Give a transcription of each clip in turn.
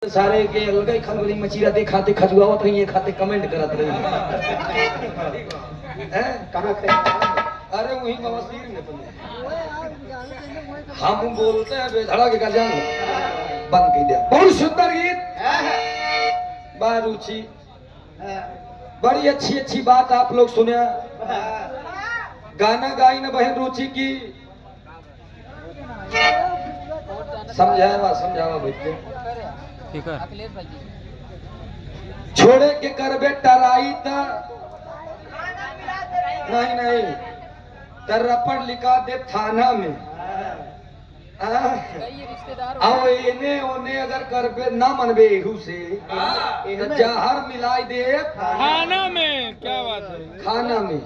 सारे के अलग खलबली मचीरा दे खाते खजुआवत रही खाते कमेंट करत रही हैं कहां से अरे वही मवासीर में तुम हम बोलते हैं बेधड़ा के गजन बंद कर दिया। बहुत सुंदर गीत बारूची बड़ी अच्छी अच्छी बात आप लोग सुने। गाना गाई ना बहन रुचि की समझावा बेटे ठीक है छोड़े के करबे टराई ता नहीं तरपड़ लिखा दे थाना में आओ एने ओने अगर करबे ना मनबे एहू से तो जहर मिलाई दे खाना में। क्या बात है खाना में।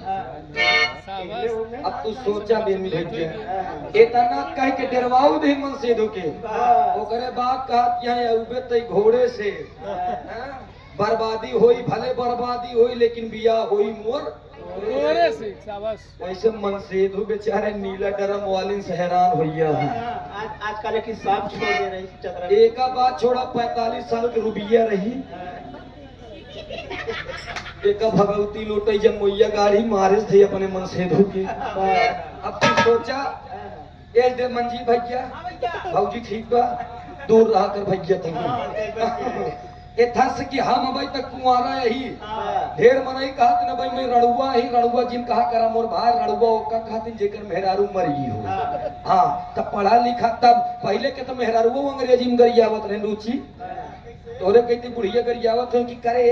अब तू सोचा बेमी भैया इतना कह के डरवाऊ दे मन से धोके ओकरे बाप कहत यहाँ उबे तई घोड़े से बर्बादी होई भले बर्बादी होई लेकिन बिया होई मोर घोड़े से। शाबाश। वैसे मन से धो बेचारे नीला डरम वाली से हैरान होइया आजकल की सब छोड़ दे रही चतरा एक बात छोड़ा 45 साल के रुबिया रही एक भगवती लोटे जब मोइया गाड़ी मारे थे अपने मन से धोके। अब तू सोचा एक दे मंजी भैया भौजी ठीक बा दूर रहा कर भैया तुम एथस कि हम अबई तक कुंवारा यही ढेर मनई कहत न भाई मैं रड़ुआ जिन कहा करा मोर भाई रड़ुआ ओका कहतिन जेकर मेहरारू मरी हो। हां तब पढ़ा लिखा तब पहले के तो मेहरारू अंग्रेजी में गरियावत रहे रुचि तोरे कहती बुढ़िया गरियावत हो कि करे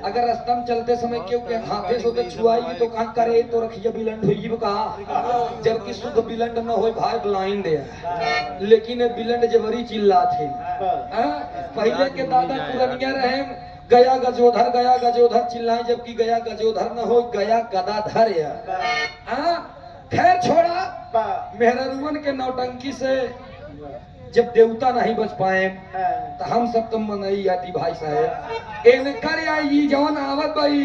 अगर रास्ता में चलते समय क्यों के हाथे से तो छुआई तो कहां करे तो रखिया बिलंड होई कहा जबकि शुद्ध बिलंड न होई भाई ब्लाइंड दे लेकिन बिलंड जबरी चिल्ला थे। पहले के दादा पुरनिया रहे गया गजोधर चिल्लाए जबकि गया गजोधर न हो गया गदाधर खैर छोड़ा मेहरुवन के नौटंकी से जब देवता नहीं बच पाए तो हम सब तो मनई आती भाई साहब इनकर आई जवन आवत भाई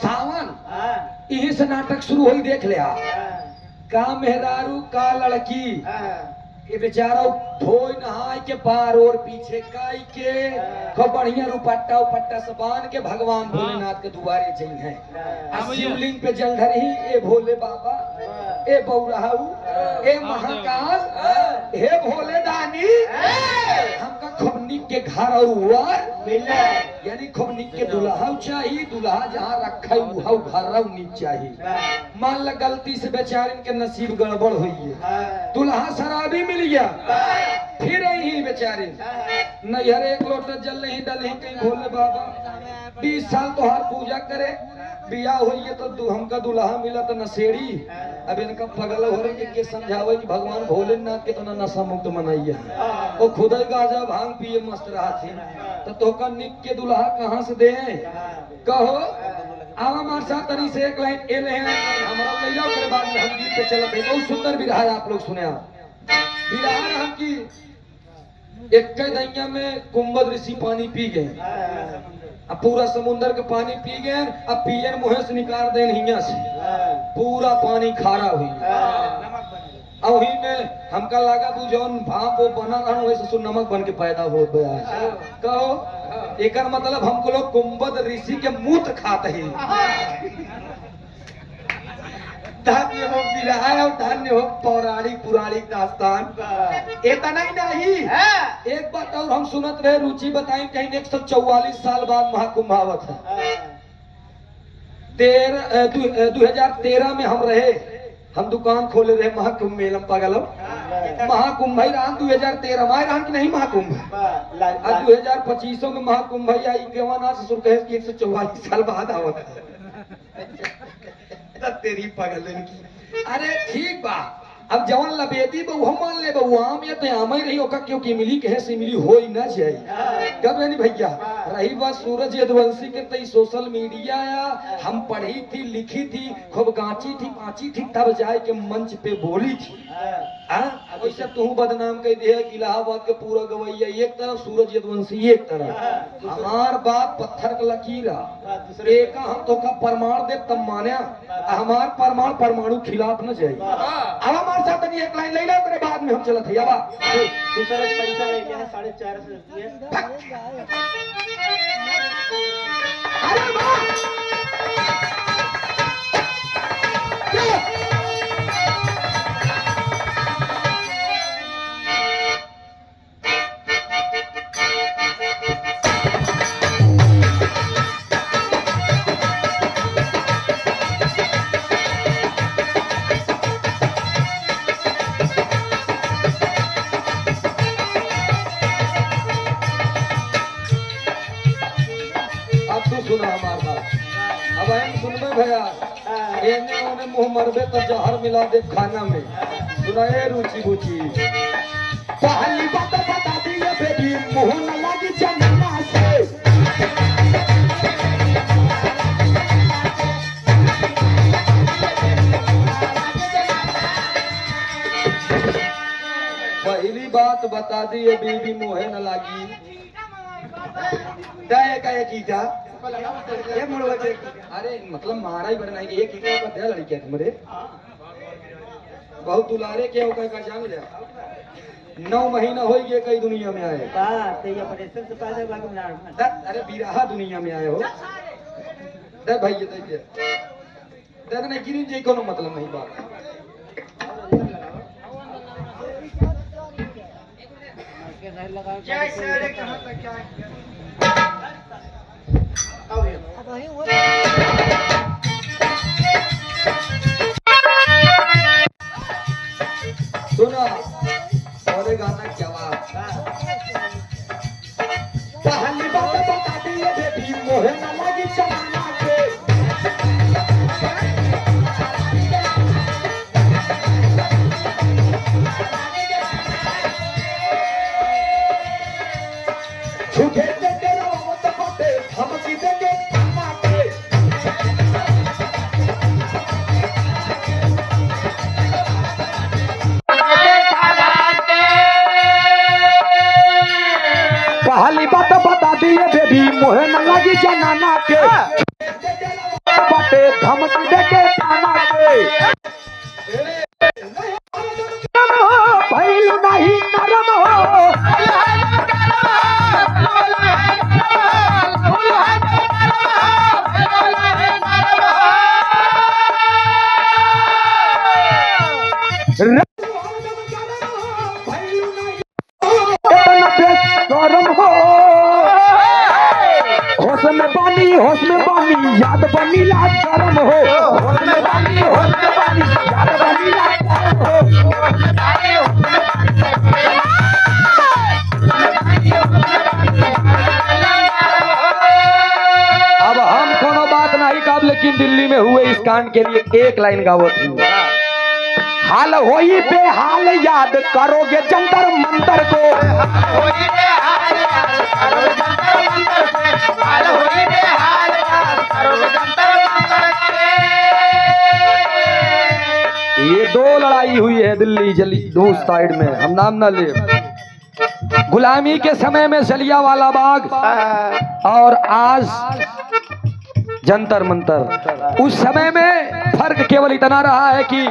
सावन यही से नाटक शुरू हुई देख लिया का मेहरारू का लड़की ये बेचारा धोई नहाय के पार और पीछे काई के खूब बढ़िया रुपट्टा उपट्टा से बांध के भगवान भोलेनाथ के दुआरे जाइ है शिवलिंग पे जल धरी ए भोले बाबा ए बौराहू ए महाकाल हे भोले दानी हमका खुबनी के घर और वर यानी खुबनी के दुल्हा चाहिए दुल्हा जहाँ रखा है घर नहीं चाहिए। मान ला गलती से बेचारे के नसीब गड़बड़ हुई है दुल्हा शराबी मिल गया फिर यही बेचारे नैहर एक लोटा जल नहीं डल ही कहीं भोले बाबा 20 साल तो हर पूजा करे बिया हुई है तो हमका दुल्हा मिला तो नशेड़ी अब इनका पगल हो रही के समझावे कि भगवान भोलेनाथ के तो नशा मुक्त मनाइए वो खुद ही गाजा भांग पिए मस्त रहा थे तो का निक के दुल्हा कहाँ से दे कहो आवा हमारे साथ तरी से एक लाइन ए ले हमारा ले जाओ फिर बाद में हम गीत पे चलते हैं। बहुत सुंदर विरहा है आप लोग सुने विरहा हम की एक दैया में कुंभद ऋषि पानी पी गए अब पूरा समुद्र के पानी पी गए अब पियन मुहे से निकाल दे हिया से पूरा पानी खारा हुई वही में हमका लगा तू जौन भाप वो बना रहा वैसे सो नमक बन के पैदा हो गया कहो एकर मतलब हमको लोग कुंभद ऋषि के मूत्र खाते हैं। धन्य हो विरहा और धन्य हो पौराणिक पुराणिक दास्तान इतना ही नहीं एक बात और हम सुनत रहे रुचि बताई कहीं 144 साल बाद महाकुंभावत है 2013 में हम रहे हम दुकान खोले रहे महाकुंभ मेलम पागलम महाकुंभ भाई रहा 2013 माए रहा कि नहीं महाकुंभ 2025 में महाकुंभ भाई आई केवना ससुर कहे कि 144 साल बाद आवत तेरी पगलन की अरे ठीक बा अब जवन लबेदी बहु मान ले बहु आम या तो आम ही रही ओका क्योंकि मिली कहे से मिली हो ही ना चाहिए कब यानी भैया हाँ। रही बात सूरज यदुवंशी के तई सोशल मीडिया या हम पढ़ी थी लिखी थी खूब गांची थी पाची थी तब जाए के मंच पे बोली थी वैसे तू बदनाम कह दिया कि इलाहाबाद के पूरा गवैया एक तरफ सूरज यदुवंशी एक तरफ हमार बात पत्थर का लकीरा एक हम तो का प्रमाण दे तब मान्या हमार प्रमाण परमाणु खिलाफ न जाए अब हमारे साथ एक लाइन ले लो तेरे बाद में हम चलत है अब दूसरा पैसा लेके है 450 रुपये अरे वाह सुना हमार बात अब हम सुनबे भैया एने ओने मुंह मरबे तो जहर मिला दे खाना में सुनाए रुचि बुची पहली बात बता दिए बेटी मुंह न लगी चंदना से पहली बात बता दिए बीबी मुंह न लगी दया का एक ईटा ये मुड़वा के अरे मतलब मारा ही बना है एक ईटा का दया लड़की है तुम्हारे बहुत दुलारे क्या होगा का जान ले 9 महीना हो गए कई दुनिया में आए तो ये ऑपरेशन से पहले बाकी में अरे बिराहा दुनिया में आए हो दे भाई ये दे दे नहीं गिरी जे कोनो मतलब नहीं बात जय सर कहां तक क्या सुना और गाना क्या बात पहली बात बता दिए बेटी मोहे न लगी चमाना के झूठे देते रहो तो होते हम की देंगे माते पहली बात बता दिए बेबी मोहे न लगी जनाना के बाटे धमकी दे के थाना के पहलू नहीं नरम हो गरम हो होश में पानी याद बनी ला गरम हो होश में पानी याद बनी ला गरम हो अब हम कोनो बात नहीं कब लेकिन दिल्ली में हुए इस कांड के लिए एक लाइन गावत थी हाल होई बेहाल याद करोगे जंतर मंतर को ये 2 लड़ाई हुई है दिल्ली जली 2 साइड में हम नाम ना ले गुलामी के समय में जलियांवाला बाग और आज जंतर मंतर उस समय में फर्क केवल इतना रहा है कि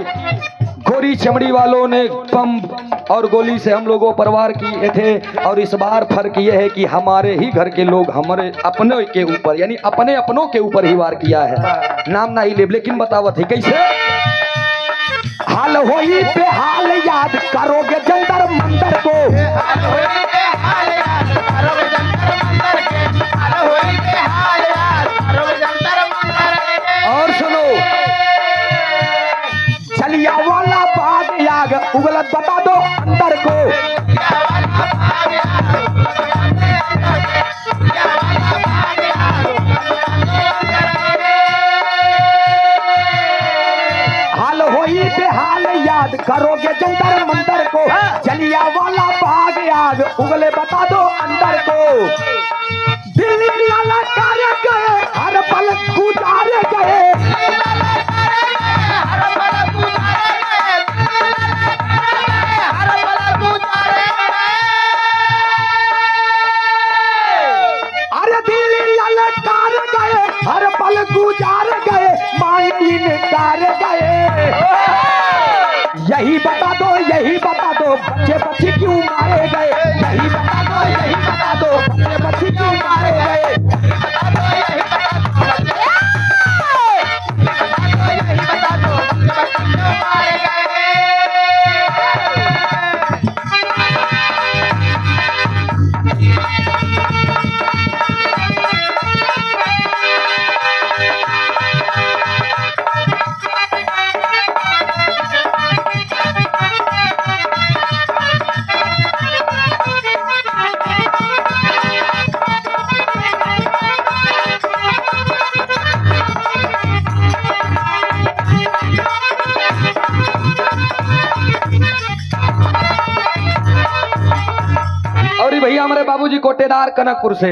गोरी चमड़ी वालों ने बम और गोली से हम लोगों पर वार किए थे और इस बार फर्क यह है कि हमारे ही घर के लोग हमारे अपने के ऊपर यानी अपने अपनों के ऊपर ही वार किया है नाम ना ही ले लेकिन बतावत है कैसे हाल होई बेहाल याद करोगे जंतर मंतर को और सुनो जलियांवाला बाग आग उगलत बता दो अंदर को हाल होई बेहाल याद करोगे जंतर मंतर को जलियांवाला बाग आग उगले बता दो अंदर को दिल्ली लाला कारे गए हर पल गुजारे गए अरे दिल्ली लाला कार गए हर पल गुजार गए माइन कार गए यही बता दो बच्चे बच्ची क्यों मारे गए यही बता दो बच्चे बच्ची क्यों मारे गए और भैया हमारे बाबूजी कोटेदार कनकपुर से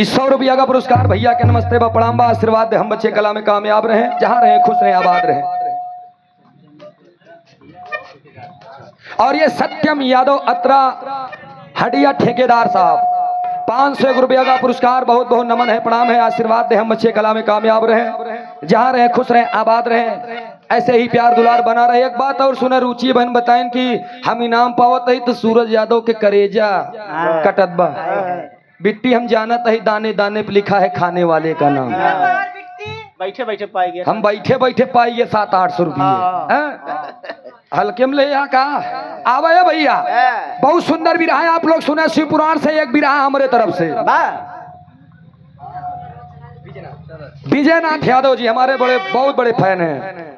इस 100 रुपया का पुरस्कार भैया के नमस्ते बा प्रणाम बा आशीर्वाद दे हम बच्चे कला में कामयाब रहे जहां रहे खुश रहे आबाद रहे। और ये सत्यम यादव अत्रा हडिया ठेकेदार साहब 500 रुपया का पुरस्कार बहुत बहुत नमन है प्रणाम है आशीर्वाद दे हम बच्चे कला में कामयाब रहे जहां रहे खुश रहे आबाद रहे ऐसे ही प्यार दुलार बना रहे। एक बात और सुना रुचि बहन बताएं कि हम इनाम पावत है तो सूरज यादव के करेजा कटत बा बिट्टी हम जानत है दाने दाने पे लिखा है खाने वाले का नाम बैठे बैठे पाएंगे हम बैठे बैठे पाइए 700-800 रुपये हल्के में ले का आवे है भैया बहुत सुंदर विरहा है आप लोग सुने शिव पुराण से एक विरहा हमारे तरफ से विजयनाथ यादव जी हमारे बहुत बड़े फैन हैं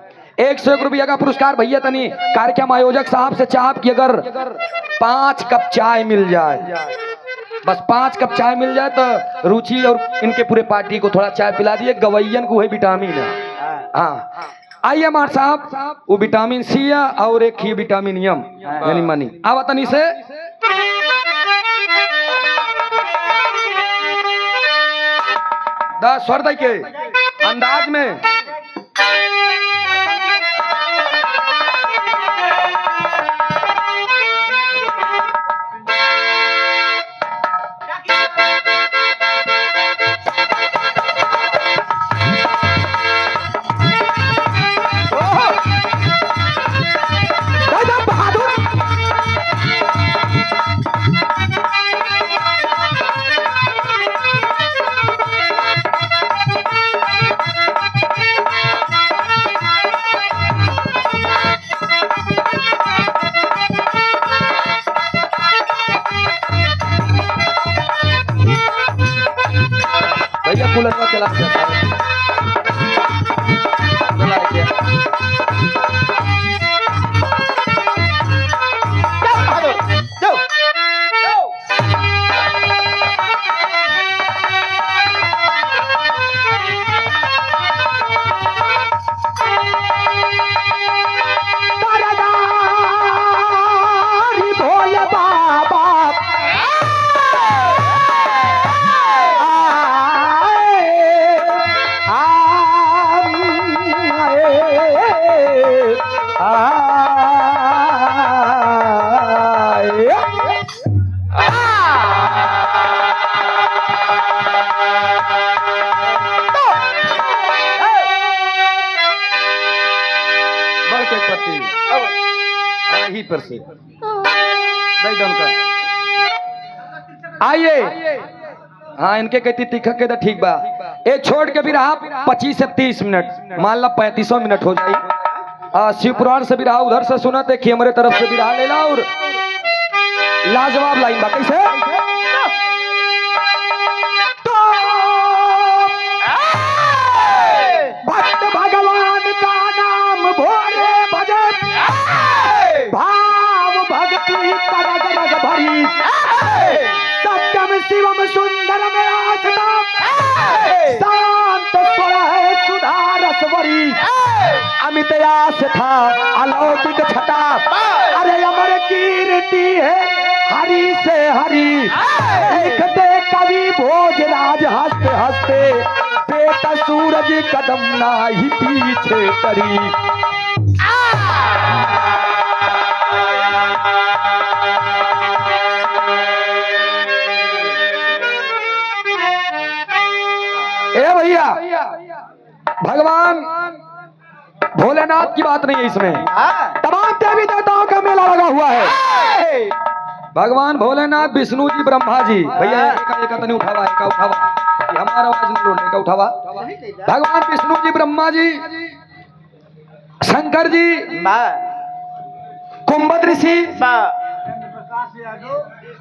101 रुपया का पुरस्कार भैया तनी कार्यक्रम आयोजक साहब से चाह कि अगर 5 कप चाय मिल जाए बस 5 कप चाय मिल जाए तो रुचि और इनके पूरे पार्टी को थोड़ा चाय पिला दिए गवैयन को वही विटामिन है। हाँ आइए मार साहब वो विटामिन सी है और एक ही विटामिन एम यानी मनी आवा तनी से द स्वर के अंदाज में भैया कूलर में चला भोले बाबा ही पर से आइए हाँ इनके कहती तीखा के तो ठीक बा ए छोड़ के भी रहा 25 से 30 मिनट मान ला 35 मिनट हो जाए शिव पुराण से भी रहा उधर से सुना थे कि हमारे तरफ से भी रहा ले ला और लाजवाब लाइन बा कैसे भक्त भगवान का नाम भोरे भजन भाव भक्ति तरग रग भरी सत्यम शिवम सुंदरम आसता शांत स्वर है सुधा रसवरी अमित आस था अलौकिक छटा अरे अमर कीर्ति है हरि से हरि लिखते भोजराज हंसते हंसते बेटा सूरज कदम नाही पीछे करी। ए भैया, भगवान भोलेनाथ की बात नहीं है इसमें, तमाम देवी देवताओं का मेला लगा हुआ है। भगवान भोलेनाथ, विष्णु जी, ब्रह्मा जी, भैया एक नहीं उठावा, एक उठावा, ये हमारा आवाज नहीं रोने का उठावा। भगवान विष्णु जी, ब्रह्मा जी, शंकर जी, कुंभद ऋषि,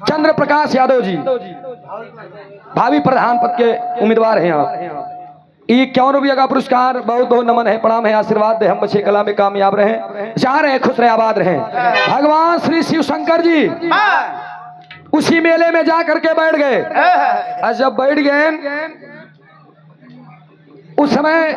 चंद्र प्रकाश यादव जी भावी प्रधान पद के उम्मीदवार हैं आप। ये 51 का पुरस्कार, बहुत बहुत नमन है, प्रणाम है, आशीर्वाद दे, हम बच्चे कला में कामयाब रहे, जा रहे हैं, खुश रहे, आबाद रहे। भगवान श्री शिव शंकर जी उसी मेले में जा करके बैठ गए। और जब बैठ गए उस समय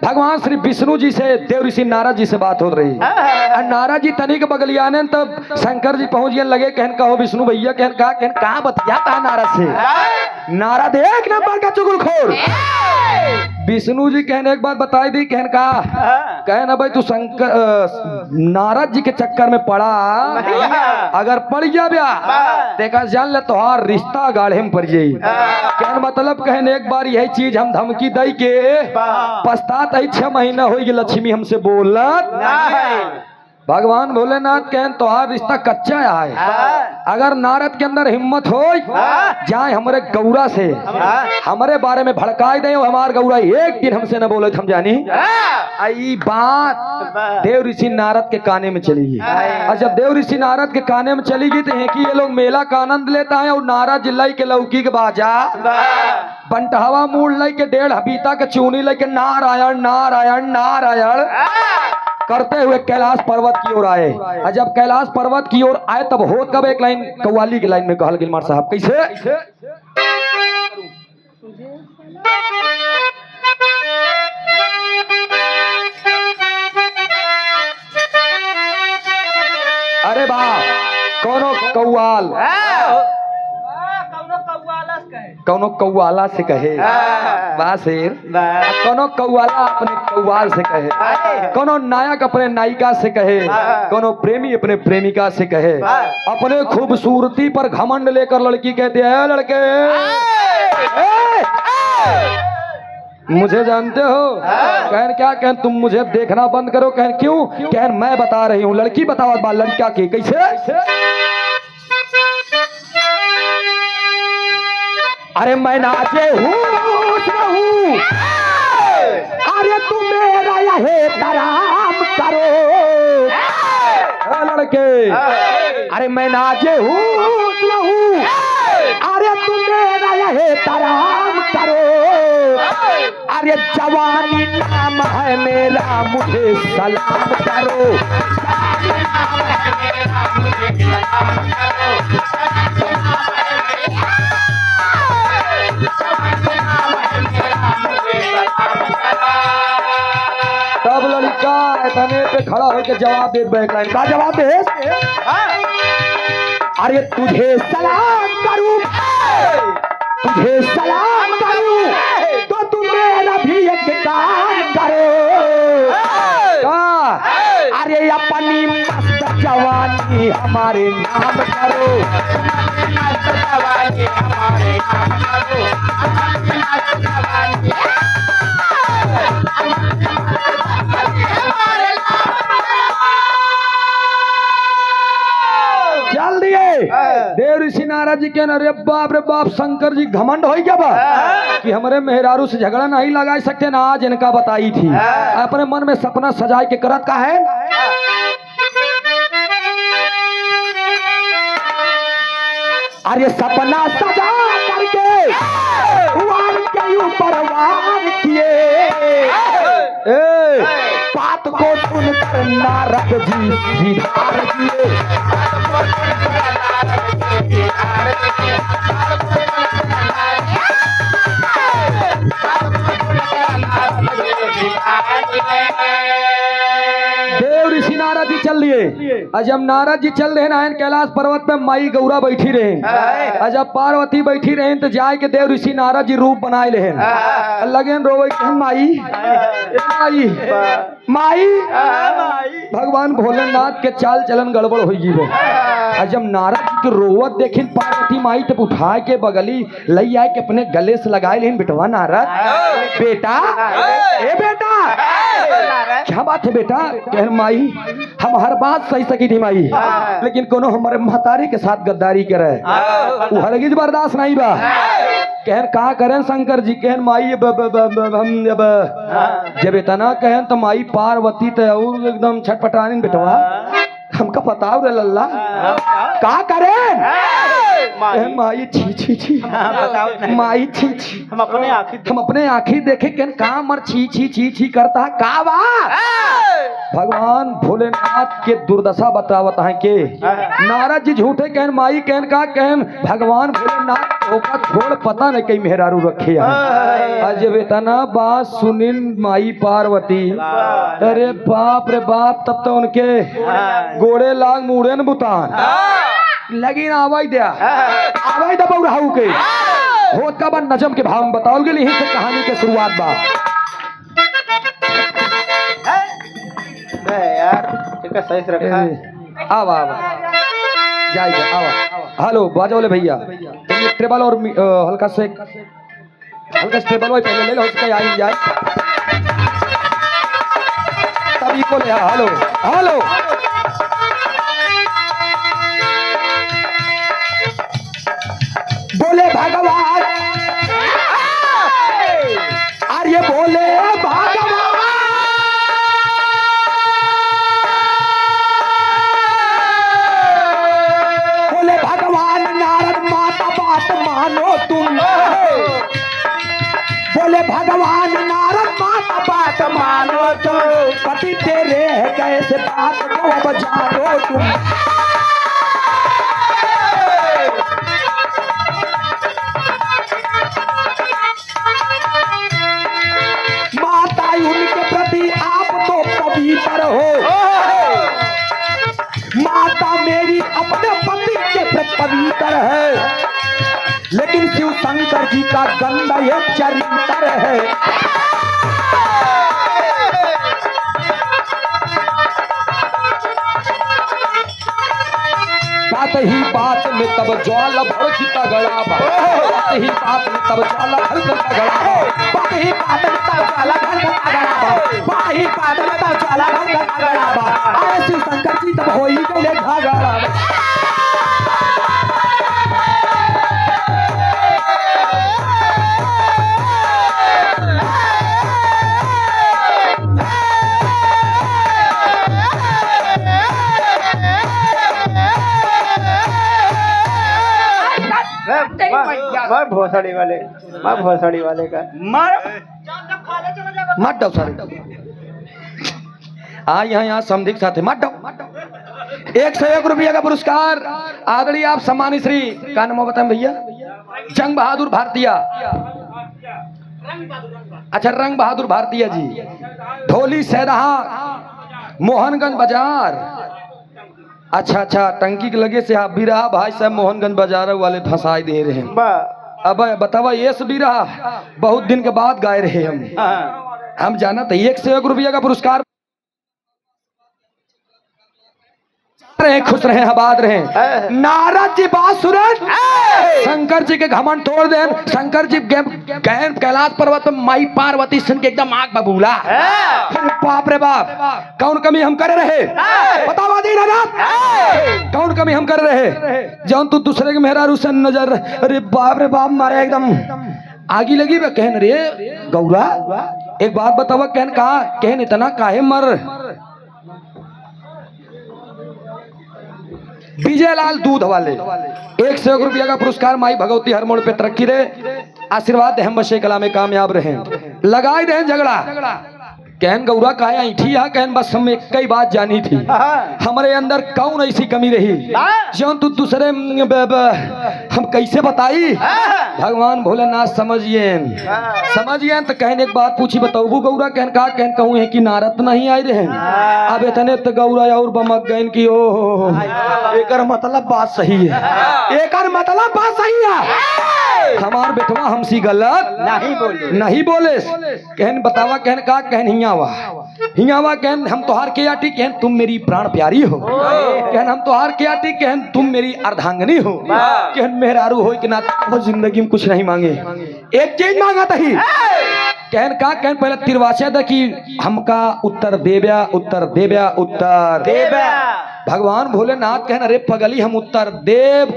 भगवान श्री विष्णु जी से देव ऋषि नारद जी से बात हो रही। और नारद जी तनिक बगलियाने तब शंकर जी पहुंच गए, लगे कहन कहो विष्णु भैया, कहन कहा बतियाता नारद से। नारद एक नंबर का चुगलखोर। विष्णु जी कहने एक बात बताई दी, कहना भाई तू शंकर नारद जी के चक्कर में पड़ा, अगर पड़ गया ब्याह देखा जान ले तोहार रिश्ता गाढ़े में पड़ जाई। कहन मतलब कहने एक बार यही चीज हम धमकी दई के पछतात 6 महीना हो गए, लक्ष्मी हमसे बोलत। भगवान भोलेनाथ कहन तोहार रिश्ता कच्चा है, अगर नारद के अंदर हिम्मत हो जाए हमारे गौरा से हमारे बारे में भड़काई दे, हमार गौरा एक दिन हमसे न बोले हम जानी। आई बात देव ऋषि नारद के काने में चली गई। और जब देव ऋषि नारद के काने में चली गई तो है कि ये लोग मेला का आनंद लेता है, और नारद जिलाई के लौकी के बाजा बंटहवा मूड लाई के 1.5 हबीता के चूनी लाई के नारायण नारायण नारायण करते हुए कैलाश पर्वत की ओर आए। और जब कैलाश पर्वत की ओर आए तब होत कब एक लाइन कव्वाली की लाइन में कहल गिलमार साहब कैसे? अरे वाह, कोनो कव्वाल कौनो कौवाला से कहे, वाह शेर, कोनो कौवाला अपने कौवाल से कहे, कोनो नायक अपने नायिका से कहे, कोनो प्रेमी अपने प्रेमिका से कहे, अपने खूबसूरती पर घमंड लेकर लड़की कहते हैं लड़के मुझे जानते हो? कहन क्या? कहन तुम मुझे देखना बंद करो। कहन क्यों? कहन मैं बता रही हूँ, लड़की बताओ बाल लड़का की कैसे? अरे मैं नाचे हूँ, अरे तुम मेरा यह तराम करो लड़के। अरे मैं नाचे हूँ, अरे तुम मेरा यह तराम करो। अरे जवानी नाम है मेरा, मुझे सलाम करो। तब लड़का इतने पे खड़ा होकर जवाब दे, बैकलाइन का जवाब दे। अरे तुझे सलाम करूं, तुझे सलाम करूं तो तुम मेरा भी एक काम करो। अरे अपनी मस्त जवानी हमारे नाम करो। चल दिए देव ऋषि नारद जी के। अरे बाप रे बाप, शंकर जी घमंड हो गया बा कि हमारे मेहरारू से झगड़ा नहीं लगा सकते ना। आज इनका बताई थी, अपने मन में सपना सजाए के करत का है। अरे सपना सजा करके वार के ऊपर वार किए, बात को सुनकर नारद जी दीदार किए। देव ऋषि नारद जी चल दिए। आज जब नारद जी चल रहे नारायण कैलाश पर्वत पे माई गौरा बैठी रहे, आज जब पार्वती बैठी रहे तो जाए के देव ऋषि नारद जी रूप बनाए रहे, लगे रोवे माई माई माई भगवान भोलेनाथ के चाल चलन गड़बड़ हो गई। आज जब नारद जी के रोवत देखिन पार्वती माई तब उठा के बगली लई आए के अपने गले से लगाए लेकिन बेटवा नारद बेटा ए बेटा क्या बात है बेटा? कहन माई हम हर बात सही सकी थी माई, लेकिन कोनो हमारे महतारी के साथ गद्दारी करे वो हरगिज बर्दाश्त नहीं बा। कहन कहा करें शंकर जी? कहन माई हम जब इतना कहन तो माई पार्वती तो और एकदम छटपटानी बेटवा हमका पता रे लल्ला का करें? माई छी छी छी माई छी छी हम अपने आँखी देखे कहन का मर छी छी छी छी करता का बा? भगवान भोलेनाथ के दुर्दशा बतावत है के नारद जी झूठे कहन माई कहन का कहन भगवान भोलेनाथ होका छोड़ पता नहीं कई मेहरारू रखे आज बेतना बात सुनिन माई पार्वती अरे बाप रे बाप तब तो उनके गोड़े लाग मुड़े न बुतान लगी ना आवाज दिया आवाज दबाऊ रहू के होत का बन नजम के भाव में बताओ गेली यहीं से कहानी के शुरुआत बा। यार ठीक है सही से रखा आवा आवा जाइए आवा हेलो बाजा वाले भैया तुम ट्रेबल और हल्का से ट्रेबल वाले पहले ले लो उसका आई जाए तभी को ले हेलो हेलो बोले भगवान अरे बोले भगवान बोले भगवान नारद माता बात मानो तुम बोले भगवान नारद माता बात मानो तुम पति तेरे कैसे बात को बजानो तुम उनके प्रति आप तो पवित्र हो माता मेरी अपने पति के प्रति पवित्र है, लेकिन शिव शंकर जी का गंदा ये चरित्र है। बात ही बात में तब ज्वाला भड़की तगड़ा बात ही बात में तब ज्वाला भड़की तगड़ा बात ही बात में तब ज्वाला भड़की तगड़ा बात ही बात में तब ज्वाला भड़की तगड़ा आए शिव शंकर जी तब होई गए घाघरा मार भोसड़ी वाले का मार मत दो सारे यहाँ समधिक साथ है मत दो 101 रुपया का पुरस्कार आदरणीय आप सम्मानित श्री का नाम बताएं भैया जंग बहादुर भारतीय अच्छा रंग बहादुर भारतीय जी ढोली सैदहा मोहनगंज बाजार अच्छा अच्छा टंकी के लगे से आप भी रहा भाई साहब मोहनगंज बाजार वाले फंसाई दे रहे हैं अब बतावा ये भी रहा बहुत दिन के बाद गाए रहे हम जाना था 101 रुपया का पुरस्कार रहे खुश रहे आबाद रहे नारद जी बात सुरन शंकर जी के घमंड तोड़ दे शंकर जी कैलाश पर्वत में माई पार्वती सुन के एकदम आग बबूला बाप रे बाप कौन कमी हम कर रहे बतावा दी कौन कमी हम कर रहे जौन तू दूसरे के मेहरारू से नजर अरे बाप मारे एकदम आगी लगी वे कहन रे गौरा एक बात बतावा कहन कहा कहन इतना काहे मर विजय लाल दूध वाले 101 रुपया का पुरस्कार माई भगवती हर मोड़ पे तरक्की रहे आशीर्वाद हम बशे कला में कामयाब रहे लगाए रहे झगड़ा कहन गौरा काया ऐठी आ कहन बस हम एक ही बात जानी थी हमारे अंदर कौन ऐसी कमी रही जो तू दूसरे हम कैसे बताई भगवान भोलेनाथ समझिए तो कहन एक बात पूछी बताऊ गौरा कहन का कहन कहूँ है कि नारद नहीं आए रहे अब इतने तो गौरा और बमक गए कि ओ एकर मतलब बात सही है एकर मतलब बात सही है हमार बेटवा हमसी गलत नहीं बोले कहन बतावा कहन का कहन हियावा कहन हम तोहार के आटी कहन तुम मेरी प्राण प्यारी हो कहन हम तोहार के आटी कहन तुम मेरी अर्धांगनी हो कहन मेहरारू हो कि ना तो जिंदगी में कुछ नहीं मांगे एक चीज मांगा तही कहन का कहन पहले तिरवाचा द कि हमका उत्तर देव्या भगवान भोलेनाथ कहन अरे पगली हम उत्तर देव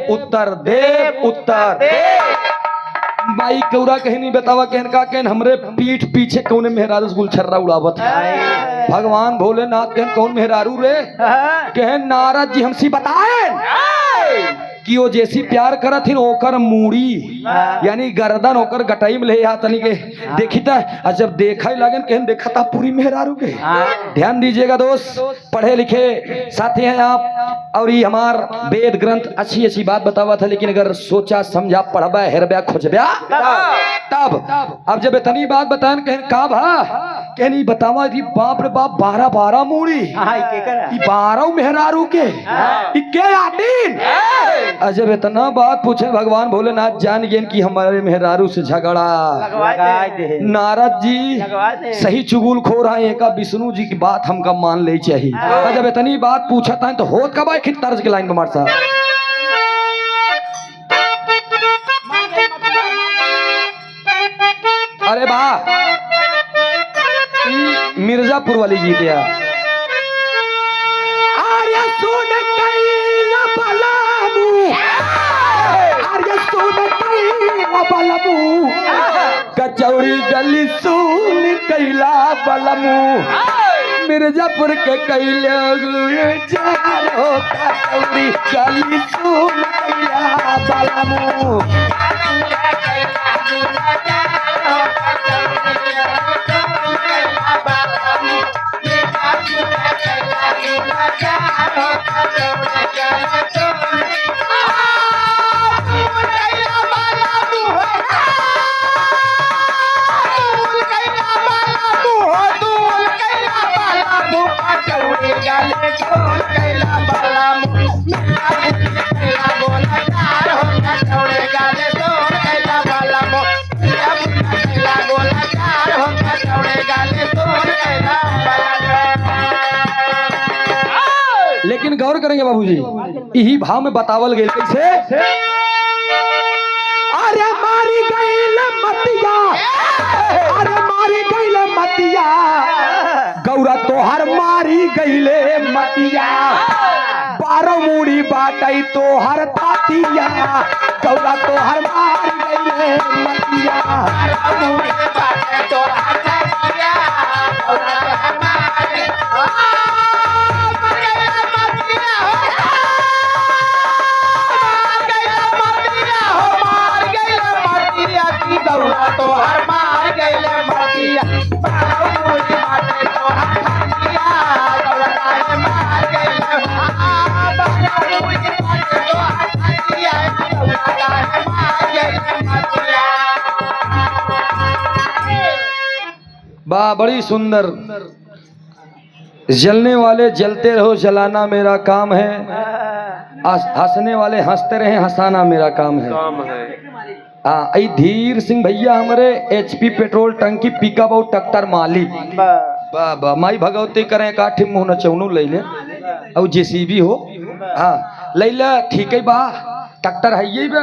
बाई कौरा कहीं नहीं बतावा कहन का कहन हमरे पीठ पीछे कौन मेहरारू गुलछर्रा उड़ावत है भगवान भोलेनाथ कहन कौन मेहरारू रे कहन नारद जी हमसी बताए कि वो जैसी प्यार करत हिन ओकर मूड़ी यानी गर्दन ओकर गटाई में ले आ तनी के देखी था जब देखा ही लगन कहन देखा था पूरी मेहरारू के ध्यान दीजिएगा दोस्त पढ़े लिखे साथी हैं आप और ये हमार वेद ग्रंथ अच्छी बात बतावा था लेकिन अगर सोचा समझा पढ़बा हेरबा खोजबा तब अब जब इतनी बात बतान कहन का भा कहनी बतावा थी बाप रे बाप 12 मूड़ी 12 मेहरारू के आटीन जब इतना बात पूछे भगवान भोलेनाथ जान गए कि हमारे मेहरारू से झगड़ा नारद जी सही चुगुल खो रहे हैं का विष्णु जी की बात हमका मान ले चाहिए जब इतनी बात पूछा था तो होत कब आए तर्ज के लाइन कुमार साहब अरे वाह मिर्जापुर वाली गीत या आर्य सुन कैला बलमू आर्य सुन कैला बलमू कचौड़ी गली सुन कैला बलमू मिर्जापुर के कैले जारो कचौड़ी गली सुन कैला बलमू लेकिन गौर करेंगे बाबूजी यही भाव में बतावल गए कैसे अरे मारी गईल मतिया गौरा तोहर मारी गईले मतिया 12 मूड़ी बाटई तोहर तातिया गौरा तोहर मारी गईले मतिया 12 मूड़ी बाटई तोहर तातिया गौरा तोहर मारी तो हर मार गईले मतिया 12 मूड़ी बाटे तो हर मतिया गौरा काहे मार गईले 12 मूड़ी बाटे तो हर मतिया गौरा काहे मार गईले मतिया बा बड़ी सुंदर जलने वाले जलते रहो जलाना मेरा काम है हंसने वाले हंसते रहे हंसाना मेरा काम है आई धीर सिंह भैया हमारे HP पेट्रोल टंकी पिकअप और ट्रैक्टर मालिक बा माई भगवती करें काठी मुँह न चौनू ले ले और JCB हो हाँ ले ले ठीक है बा ट्रैक्टर है ये बा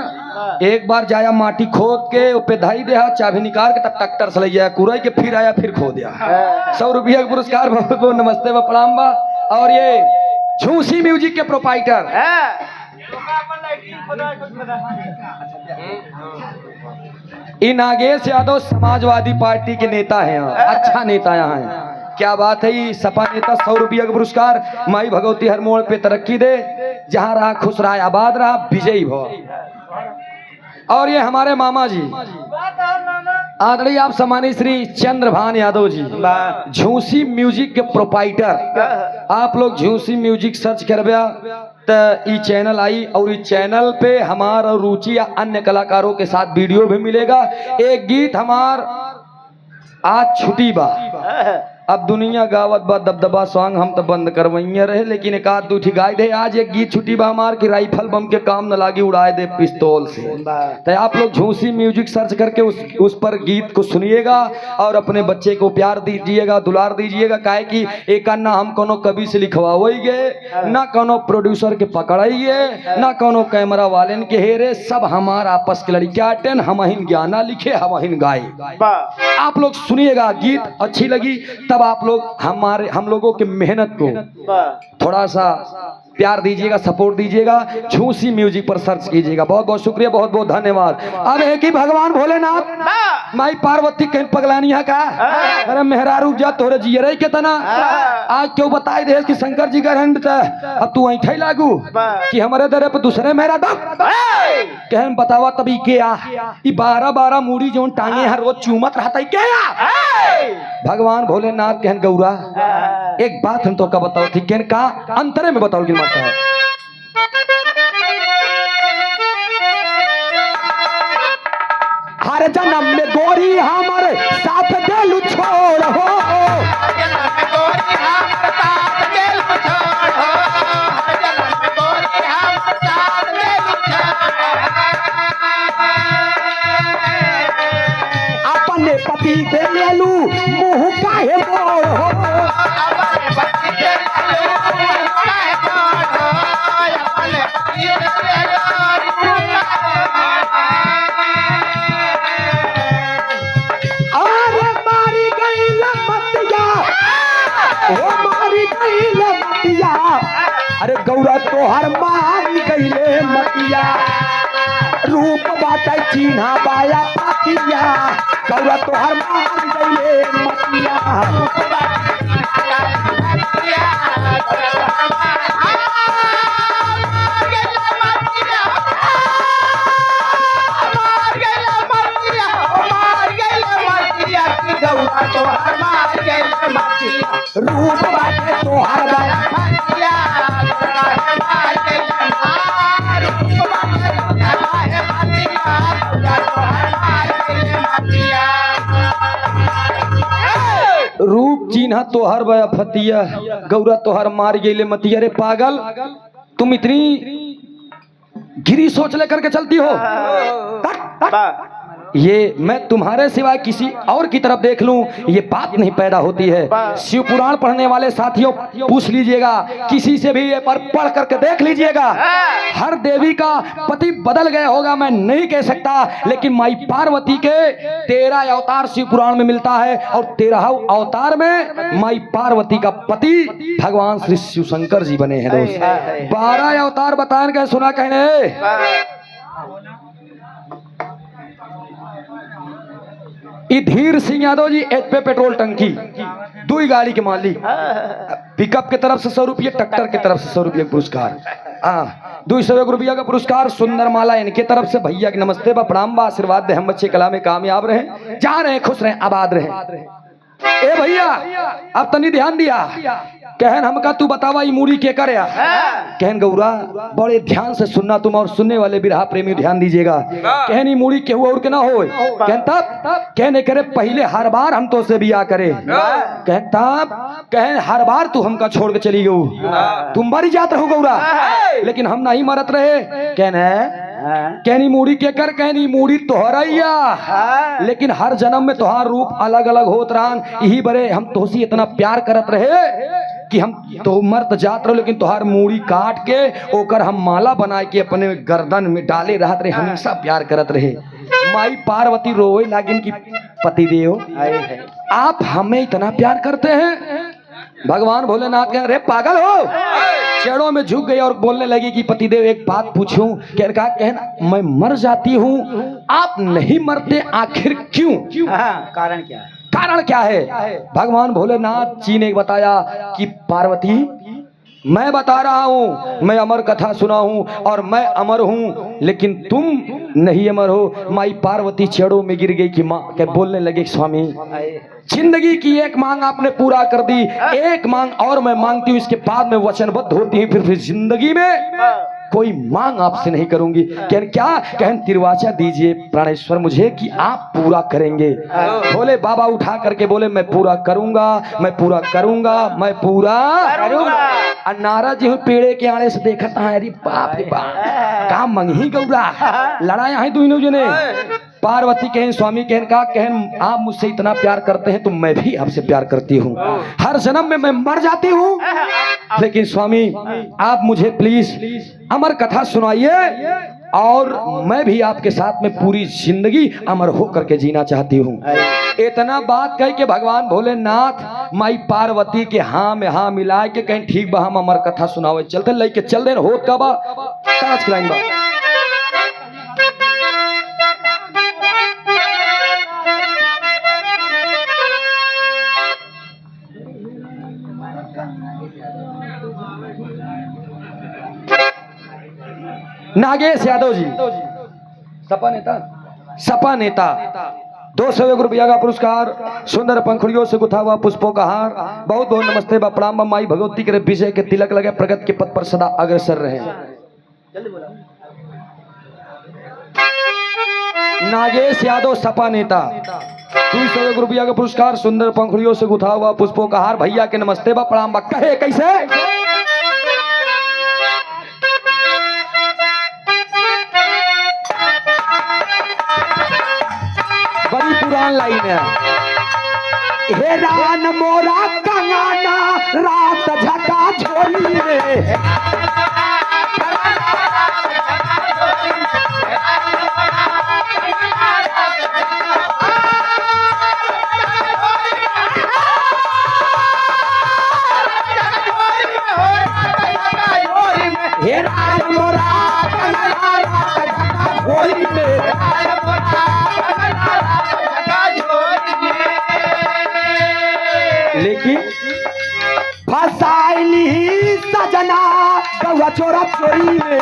एक बार जाया माटी खोद के पे धाई दे चाबी निकाल के तब ट्रैक्टर से ले जाया कुराई के फिर आया फिर खो दिया 100 रुपया का पुरस्कार नमस्ते बा प्रणाम बा और ये झूसी म्यूजिक के प्रोपाइटर ये नागेश यादव समाजवादी पार्टी के नेता हैं अच्छा नेता यहाँ है क्या बात है ये सपा नेता 100 रुपया का पुरस्कार माई भगवती हर मोड़ पे तरक्की दे जहाँ रहा खुश रहा आबाद रहा विजयी भव और ये हमारे मामा जी आदरणीय आप सम्मानित श्री चंद्रभान यादव जी, झूसी म्यूजिक के प्रोपाइटर। आप लोग झूसी म्यूजिक सर्च करबे तो ई चैनल आई, और इस चैनल पे हमारा रुचि या अन्य कलाकारों के साथ वीडियो भी मिलेगा। एक गीत हमार आज छुट्टी बा, अब दुनिया गावत बा दबदबा सॉन्ग हम तो बंद करवैया रहे, लेकिन एक आध दूठी गाय दे। आज एक गीत छुट्टी बा हमार की राइफल बम के काम न लागी उड़ाए दे पिस्तौल से। तो आप लोग झूसी म्यूजिक सर्च करके उस पर गीत को सुनिएगा और अपने बच्चे को प्यार दीजिएगा, दुलार दीजिएगा। काहे कि एक ना हम कोनो कवि से लिखवाइए, ना कोनो प्रोड्यूसर के पकड़ाइए, ना कोनो कैमरा वाले के हेरे, सब हमार आपस के लड़कियां टेन हम गाना लिखे हम गाए। आप लोग सुनिएगा, गीत अच्छी लगी तब आप लोग हम लोगों की मेहनत को थोड़ा सा प्यार दीजिएगा, सपोर्ट दीजिएगा। झूसी म्यूजिक पर सर्च कीजिएगा। बहुत बहुत शुक्रिया, बहुत बहुत धन्यवाद। अब है कि भगवान भोलेनाथ माई पार्वती कहीं पगलानी है का? अरे मेहरारू जा तोरे जियरे के तना आज क्यों बताई दे कि शंकर जी का हंड अब तू ऐठे लागू कि हमारे दरे पे दूसरे मेहरा दम कहन बतावा तभी के आ 12 मूड़ी जो टांगे हर रोज चूमत रहता है क्या? भगवान भोलेनाथ कहन गौरा एक बात हम तो का बताओ थी, कहन का अंतरे में बताओ कि माता है। हर जन्म में गोरी हमारे साथ दिल छोड़ हो, अपने पति से ले लू मुंह काहे मोड़ हो, अरे गौरा तोहर मारी गईले मतिया, रूप बात चिन्हा बाया पातिया, गौरा तोहर मारी गईले मतिया। रूप बाटे तोहर रूप चिन्हा तोहर बया फतिया, गौरा तोहर मार गईले मतिया। रे पागल, तुम इतनी गिरी सोच लेकर के चलती हो? ये मैं तुम्हारे सिवाय किसी और की तरफ देख लूं ये बात नहीं पैदा होती है। शिव पुराण पढ़ने वाले साथियों पूछ लीजिएगा, किसी से भी ये पर पढ़ करके देख लीजिएगा। हर देवी का पति बदल गया होगा मैं नहीं कह सकता, लेकिन माई पार्वती के 13 अवतार शिव पुराण में मिलता है, और 13 अवतार में माई पार्वती का पति भगवान श्री शिव शंकर जी बने हैं दोस्त। 12 अवतार बताए गए, सुना कहने धीर सिंह यादव जी एचपी पेट्रोल टंकी 2 गाड़ी के मालिक, पिकअप के तरफ से 100 रुपये, ट्रैक्टर के तरफ से 100 रुपये पुरस्कार, 201 रुपया का पुरस्कार। सुंदर माला इनके तरफ से। भैया की नमस्ते बा, प्रणाम बा, आशीर्वाद दे हम बच्चे कला में कामयाब रहे, जा रहे खुश रहे आबाद रहे। ए भैया अब तनी ध्यान दिया, कहन हमका तू बतावा मूड़ी के करे? कहन गौरा बड़े ध्यान से सुनना तुम, और सुनने वाले बिरहा प्रेमी ध्यान दीजिएगा। कहनी मूड़ी के हुआ और के ना हो, कहन तब कहने करे पहले हर बार हम तो से बिया करे, कहन तब कहन हर बार तू हमका छोड़ के चली गऊ, तुम मरी जात रहो गौरा, लेकिन हम नहीं मरत रहे। कहनी मूड़ी के कर? कहनी मूड़ी तोहरैया, लेकिन हर जन्म में तोहार रूप अलग अलग होत रहन, यही बरे हम तोसी इतना प्यार करत रहे कि हम तो मर्द जात रहो, लेकिन तोहार मूड़ी काट के ओकर हम माला बना के अपने गर्दन में डाले रहत रहे, हमेशा प्यार करत रहे। माई पार्वती रोए लागिन की पतिदेव आप हमें इतना प्यार करते हैं? भगवान भोलेनाथ कह रहे पागल हो, चेड़ों में झुक गई और बोलने लगी कि पतिदेव एक बात पूछूं? कहना मैं मर जाती हूँ, आप नहीं मरते, आखिर क्यों? कारण क्या है? कारण क्या है? भगवान भोलेनाथ जी ने बताया कि पार्वती मैं बता रहा हूँ, मैं अमर कथा सुना हूँ और मैं अमर हूँ, लेकिन तुम नहीं अमर हो। माई पार्वती चेड़ों में गिर गई कि माँ के बोलने लगे, स्वामी जिंदगी की एक मांग आपने पूरा कर दी, एक मांग और मैं मांगती हूँ, इसके बाद में वचनबद्ध होती है, फिर जिंदगी में कोई मांग आपसे नहीं करूंगी। कहन क्या? कहन तिरवाचा दीजिए प्राणेश्वर मुझे कि आप पूरा करेंगे। बोले बाबा उठा करके बोले मैं पूरा करूंगा, मैं पूरा करूंगा, मैं पूरा करूंगा। नाराज जी पेड़े के आड़े से देखा था, अरे बाप रे बाप, काम मंगी गौरा लड़ाया है दोनों जने। पार्वती कहन स्वामी कहन का कहन आप मुझसे इतना प्यार करते हैं तो मैं भी आपसे प्यार करती हूँ, हर जन्म में मैं मर जाती हूँ, लेकिन स्वामी आप मुझे प्लीज अमर कथा सुनाइए और मैं भी आपके साथ में पूरी जिंदगी अमर होकर के जीना चाहती हूँ। इतना बात कह के भगवान भोलेनाथ माई पार्वती के हाँ में हाँ मिला के कहीं ठीक बा हम अमर कथा सुनावे चलते लेके चल दे हो का बा काज खिलाइन बा। नागेश यादव जी सपा नेता 201 रुपया का पुरस्कार, सुंदर पंखुड़ियों से गुथा हुआ पुष्पों का हार। बहुत बहुत नमस्ते बा प्रणाम बा। माई भगवती के विजय के तिलक लगे, प्रगति के पथ पर सदा अग्रसर रहे। नागेश यादव सपा नेता 201 रुपया का पुरस्कार, सुंदर पंखुड़ियों से गुथा हुआ पुष्पों का हार। भैया के नमस्ते बा प्रणाम बा। कहे कैसे? बड़ी पुरान लाइन है। हे रान मोरा कंगाना रात झका झोली में, हे रान मोरा कंगाना रात झका झोली में। लेकिन फसाइली सजना गौआ चोरा चोरी में,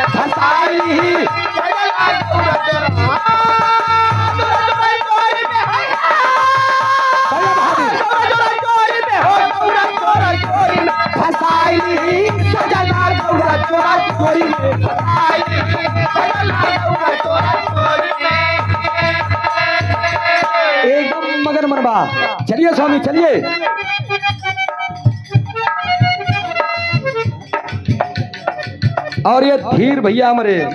फसाइली फसाइली सजना गौआ चोरा चोरी में। एकदम मगन मनबा। चलिए स्वामी चलिए। और ये धीर भैया हमारे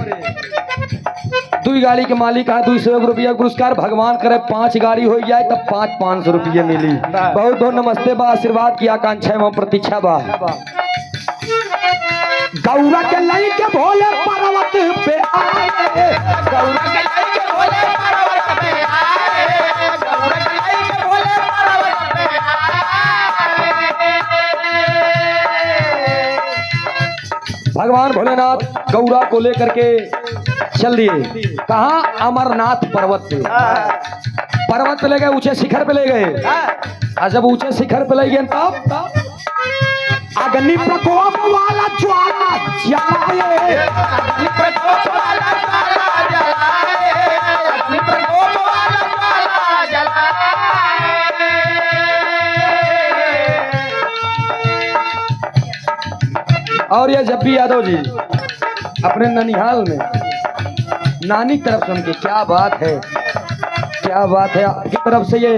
दुई गाड़ी के मालिक है, 201 रुपया पुरस्कार। भगवान करे 5 गाड़ी हो जाए तब 500 रुपये मिली। बहुत बहुत नमस्ते बा, आशीर्वाद की आकांक्षा एवं प्रतीक्षा बा। गौरा के लई के भोले पर्वत पे आए, गौरा के लई के भोले पर्वत पे आए, गौरा के लई के भोले पर्वत पे आए। भगवान भोलेनाथ गौरा को लेकर के चल दिए कहा? अमरनाथ पर्वत पे। पर्वत पे ले गए, ऊंचे शिखर पे ले गए। और जब ऊंचे शिखर पे ले गए तब अग्नि प्रकोप वाला ज्वाला जलाए, अग्नि प्रकोप वाला ज्वाला जलाए, अग्नि प्रकोप वाला ज्वाला जलाए। और ये जब भी यादव जी अपने ननिहाल में नानी की तरफ सुन के, क्या बात है, क्या बात है, आपकी तरफ से ये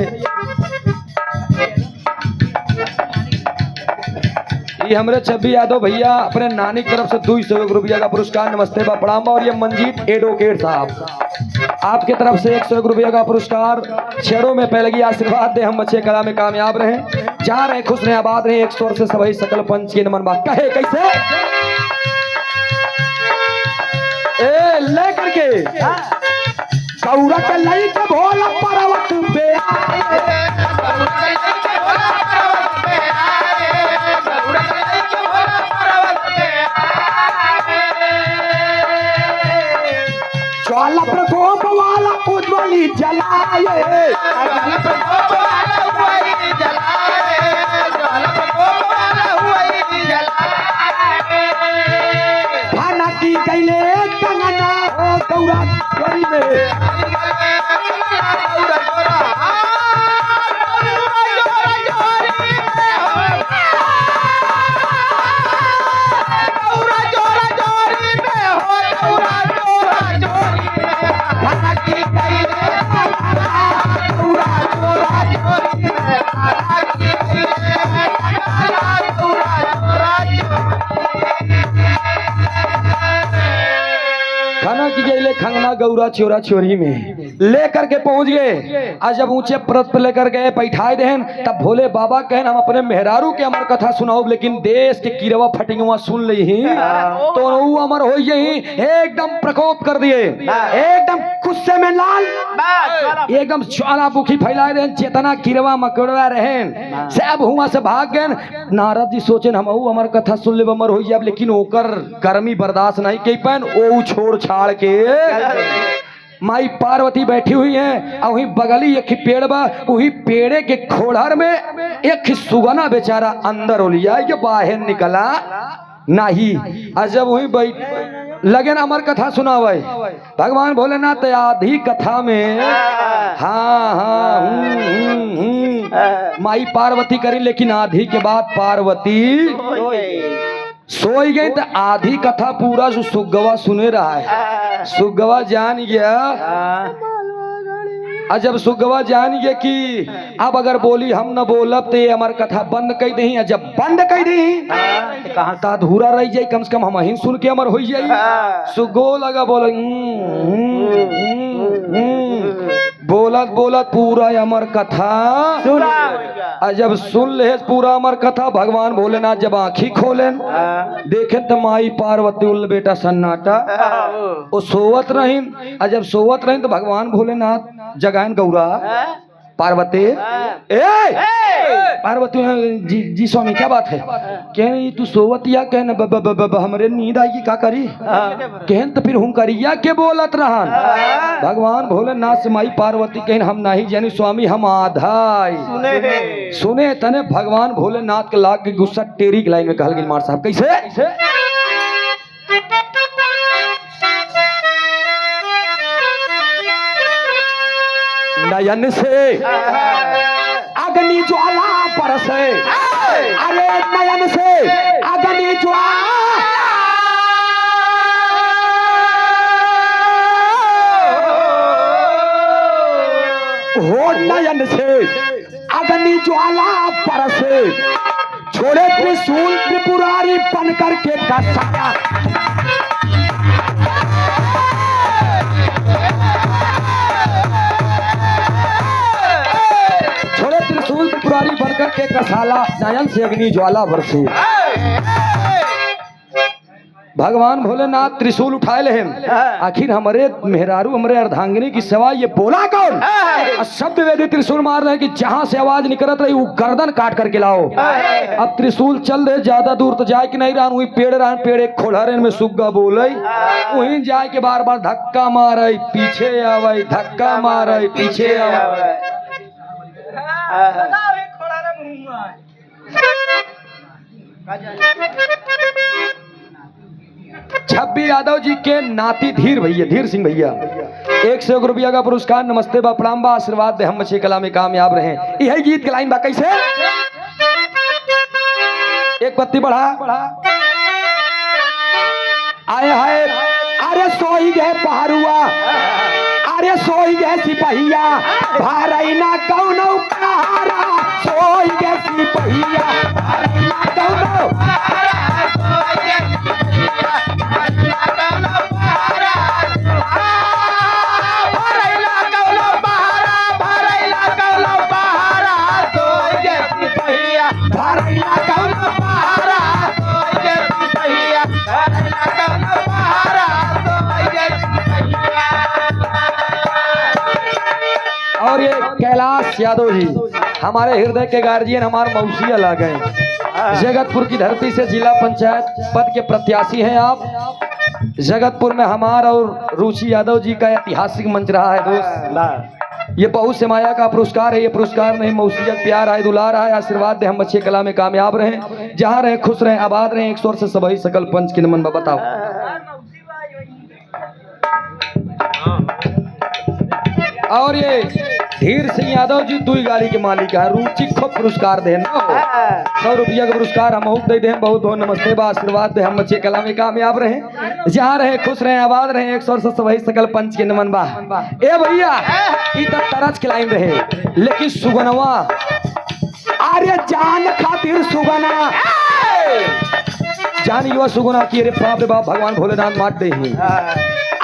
हमारे छब्बी यादव भैया अपने नानी की तरफ से 201 रुपया का पुरस्कार। नमस्ते बा प्रणाम। और ये मंजीत एडवोकेट साहब आपके तरफ से 101 रुपया का पुरस्कार। छेड़ों में पहले की आशीर्वाद दे, हम अच्छे कला में कामयाब रहे, जा रहे खुश रहे आबाद रहे। 100 से सभी सकल पंच के नमन बा। कहे कैसे? ए ले करके गौरा के लई के भोला पर्वत पे आए, ज्वाला प्रकोप वाला उज्ज्वली जलाए, ज्वाला प्रकोप वाला उज्ज्वली जलाए, गईले कंगना हो गौरा चोरी में खाना की गईले खंगना गौरा चोरा चोरी में लेकर के पहुंच गए। आज जब ऊंचे परत पर लेकर गए बैठाए देहन तब भोले बाबा कहन हम अपने मेहरारू के अमर कथा सुनाओ, लेकिन देश के किरवा फटिंगवा सुन ली तो वो अमर हो गई। एकदम प्रकोप कर दिए, एकदम गुस्से में लाल, एकदम ज्वाला बुखी फैलाए रहे, चेतना किरवा मकड़वा रहे सब हुआ से भाग गए। नारद जी सोचेन हम अमर कथा सुन ले अमर हो जाब, लेकिन ओकर गर्मी बर्दाश्त नहीं के पैन ओ छोड़ छाड़ के माई पार्वती बैठी हुई है और वही बगली एक पेड़ बा, वही पेड़े के खोड़र में एक सुगना बेचारा अंदर ओलिया ये बाहर निकला नहीं। जब वही बैठ लगे ना अमर कथा सुनावे भगवान भोलेनाथ आधी कथा में हाँ हाँ माई पार्वती करी, लेकिन आधी के बाद पार्वती सोई गई तो आधी कथा पूरा जो सुगवा सुने रहा है। सुगवा जान गया और जब सुगवा जान गया कि अब अगर बोली हम न बोलब तो ये हमार कथा बंद कर दी, जब बंद कर दी कहा था अधूरा रह जाए, कम से कम हम ही सुन के अमर हो जाए। सुगो लगा बोल बोलत बोलत पूरा अमर कथा सुना। जब सुन ले पूरा अमर कथा भगवान भोलेनाथ जब आँखी खोलेन देखे तो माई पार्वती उल बेटा सन्नाटा वो सोवत रही। जब सोवत रही तो भगवान भोलेनाथ जगान गौरा पार्वती पार्वती जी स्वामी क्या बात है? कह तू सोवत या कह हमरे नींद आएगी का करी कहन तो फिर हम करिया के बोलत रहन। भगवान भोलेनाथ से माई पार्वती कहन हम नहीं जानी स्वामी हम आधा सुने तने भगवान भोलेनाथ के लाग के गुस्सा टेरी के लाइन में कहल गिल मार साहब कैसे नयन से अग्नि ज्वाला बरसे, अरे नयन से अग्नि ज्वाला हो नयन से अग्नि ज्वाला बरसे, छोड़े त्रिशूल त्रिपुरारी बन करके कसाया। त्रिपुरारी बनकर के कसाला नयन से अग्नि ज्वाला बरसे। भगवान भोलेनाथ त्रिशूल उठाए ले आखिर हमारे मेहरारू हमारे अर्धांगिनी की सेवा ये बोला कौन? शब्द वेदी त्रिशूल मार रहे कि जहां से आवाज निकलत रही वो गर्दन काट करके लाओ। अब त्रिशूल चल रहे ज्यादा दूर तो जाए कि नहीं रहा वही पेड़ रहा पेड़ एक खोलहरे में सुग्गा बोले वहीं जाए के बार बार धक्का मारे पीछे आवे धक्का मारे पीछे आवे। छब्बी यादव जी के नाती धीर सिंह भैया 101 रुपया का पुरस्कार नमस्ते बा प्रणाम बा आशीर्वाद दे हम अच्छी कला में कामयाब रहे। यही गीत के लाइन बा कैसे एक पत्ती बढ़ा आए हाय अरे सोई गए पहाड़ुआ अरे सोई गए सिपहिया भारैना कौनो पहाड़ा सोई गए सिपहिया भारैना कौनो और ये कैलाश यादव जी हमारे हृदय के गार्जियन हमारे मौसिया ला गए। जगतपुर की धरती से जिला पंचायत पद के प्रत्याशी हैं आप। जगतपुर में हमारा और रुचि यादव जी का ऐतिहासिक मंच रहा है दोस्त। ये बहुत से माया का पुरस्कार है। ये पुरस्कार नहीं मौसियत प्यार है दुलार है आशीर्वाद दे हम अच्छे कला में कामयाब रहें जहाँ रहें खुश रहें आबाद रहें। एक स्वर से सभी सकल पंच की नमन बताओ। और ये धीर सिंह यादव जी दुई गाड़ी के मालिक है, रुचि खूब पुरस्कार देन 100 रुपया का पुरस्कार हम दे दें। बहुत बहुत नमस्ते बा आशीर्वाद दे, हम बच्चे कला में कामयाब रहे, जहाँ रहे खुश रहे आबाद रहे। 100 वही सकल पंच के नमन बा। ए भैया ई त तरज के लाइन रहे, लेकिन सुगनवा अरे जान खातिर सुगना जान युवा सुगना की अरे बाप रे बाप भगवान भोलेनाथ मार दे ही।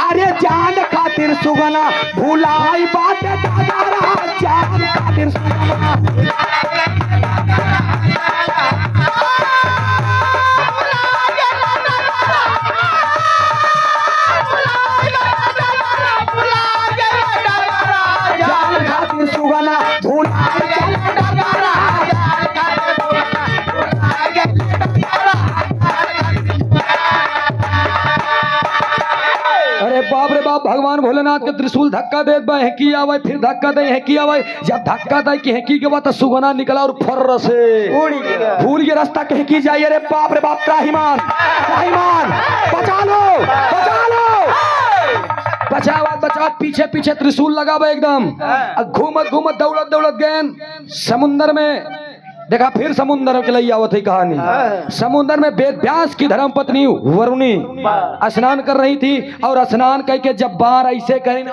अरे जान खातिर सुगना भुलाई बात दादारा, जान खातिर सुगना जान खातिर सुगना भुलाई अरे बाप रे बाप भगवान भोलेनाथ के त्रिशूल धक्का दे हेकी आवे, फिर धक्का दे हेकी आवे। जब धक्का दे कि हेकी के बाद सुगना निकला और फर्र से भूल के रास्ता के हेकी जाइए। अरे बाप रे बाप त्राहिमाम त्राहिमाम बचा लो बचा लो बचा पीछे पीछे त्रिशूल लगा बा एकदम। घूमत घूमत दौड़त दौड़त गए समुंदर में, देखा फिर समुद्र के लिए आवत है कहानी। समुद्र में वेद व्यास की धर्म पत्नी वरुणी स्नान कर रही थी, और स्नान करके जब बार ऐसे करीन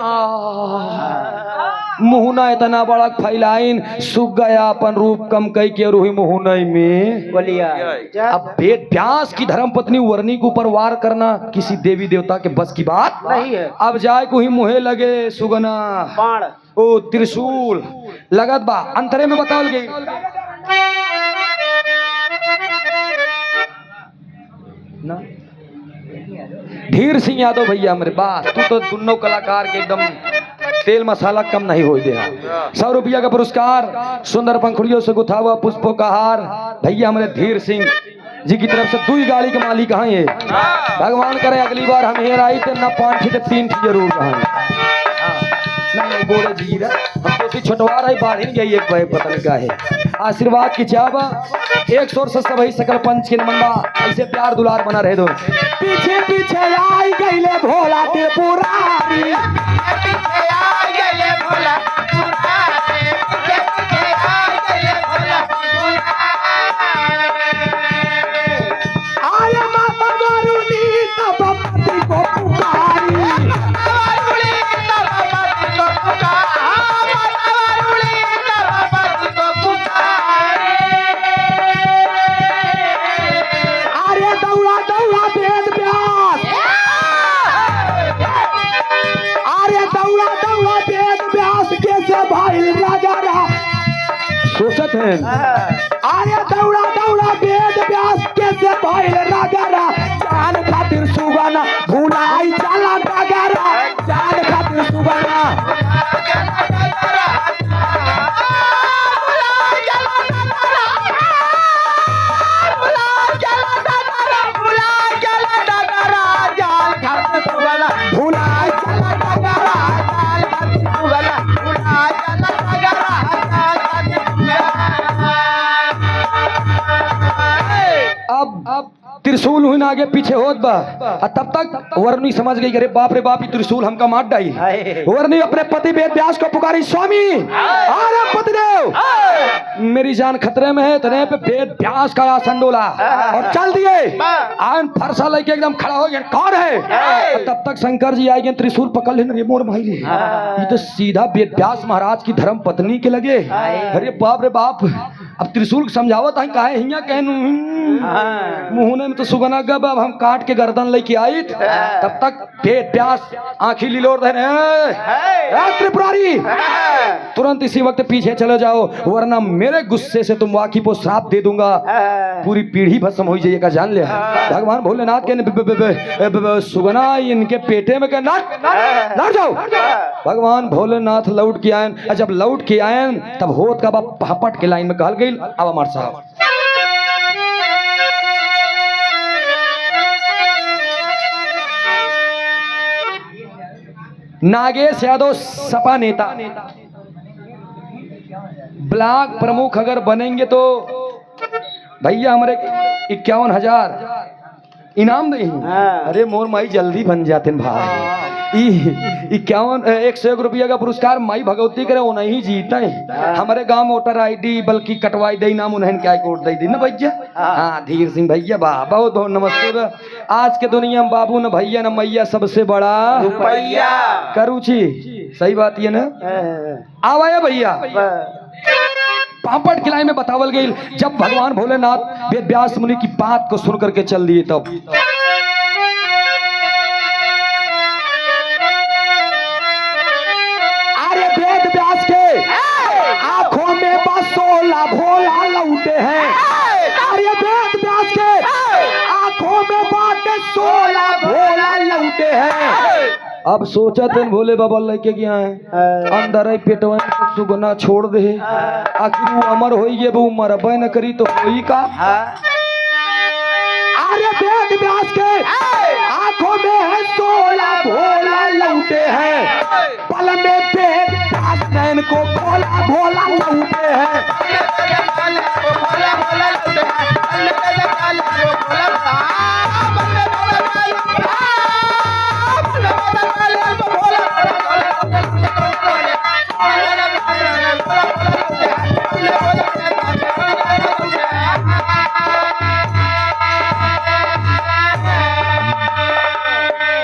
मुहना इतना बड़ा फैलाइन, सूख गया अपन रूप कम कई के रूही मुहना में बोलिया। अब वेद व्यास की धर्म पत्नी वरुणी के ऊपर वार करना किसी देवी देवता के बस की बात नहीं है। अब जाए को ही मुहे लगे सुगना ओ त्रिशूल लगत बा अंतरे में बताओ गई। ना धीर सिंह यादव भैया मेरे बात, तू तो दोनों कलाकार के एकदम तेल मसाला कम नहीं हो दे। 100 रुपया का पुरस्कार सुंदर पंखुड़ियों से गुथा हुआ पुष्पों का हार भैया हमारे धीर सिंह जी की तरफ से 2 गाड़ी के मालिक हैं। ये भगवान करे अगली बार हम हेर आई तो न 5 थी तो 3 थी जरूर कहा नहीं बोले जी हम तो छोटवा रही बाढ़ ही गई एक भाई पतन का है। आशीर्वाद की चाबा 100 से वही सकल पंच के नमनबा, ऐसे प्यार दुलार बना रहे दो। पीछे पीछे आई गईले भोला त्रिपुरारी, आया माता वरुणी तब पति को पुकारी, सोचत है आर्य दौड़ा दौड़ा वेद व्यास कैसे भइल नगरा, जान खातिर सुगना भुलाई चला नगरा, जान खातिर सुगना अब त्रिशूल हुई ना आगे पीछे होत बा। तब तक वरुणी समझ गई अरे बाप रे बाप ये त्रिशूल हमका मार डाई। वरुणी अपने पति वेद व्यास को पुकारी, स्वामी अरे पतिदेव मेरी जान खतरे में है। तने पे वेद व्यास का आसन डोला और चल दिए आन फरसा लेके एकदम खड़ा हो गया। कौन है? तब तक शंकर जी आए त्रिशूल पकड़ लेने मोर भाई रे ये तो सीधा वेद व्यास महाराज की धर्म पत्नी के लगे। अरे बाप रे बाप अब त्रिशूल समझावत है काहे हिया कहनु मुहने में तो सुगना गब अब हम काट के गर्दन लेके आई। तब तक वेद व्यास आंखी लिलोड़ रहे त्रिपुरारी तुरंत इसी वक्त पीछे चले जाओ वरना मेरे गुस्से से तुम वाकी को श्राप दे दूंगा, पूरी पीढ़ी भस्म हो जाएगा जान ले। भगवान भोलेनाथ के सुगना इनके पेटे में लौट जाओ। भगवान भोलेनाथ लौट के आए, जब लौट के आए तब होत का बाप पहपट के लाइन में कहल गई अब हमार साहब नागेश यादव सपा नेता ब्लॉक प्रमुख अगर बनेंगे तो भैया हमारे 51,000 इनाम देंगे। अरे मोर माई जल्दी बन जाते भाई। इक्यावन 101 रुपया का पुरस्कार माई भगवती करे वो नहीं जीता है हमारे गांव में वोटर आईडी बल्कि कटवाई दई नाम उन्हें क्या कोट दई दी ना भैया। हाँ धीर सिंह भैया वाह बहुत बहुत नमस्ते बा। आज के दुनिया में बाबू न भैया न मैया सबसे बड़ा रुपया करू छी सही बात ये ना आवाया भैया पापड़ खिलाई में बतावल गई जब भगवान भोलेनाथ वेद व्यास मुनि की बात को सुन करके चल दिए तब अरे वेद व्यास के आंखों में बसोला भोला लौटे हैं। अरे वेद व्यास के आंखों में बाटे सोला भोला लौटे हैं। अब सोचा तेन भोले बाबा लेके गया है अंदर ही पेटवा सुगना छोड़ दे आखिर वो अमर हो गए वो मरबे न करी तो होई का। अरे वेद व्यास के आंखों में है सोला भोला लौटे हैं पल में वेद व्यास नैन को भोला भोला लौटे हैं।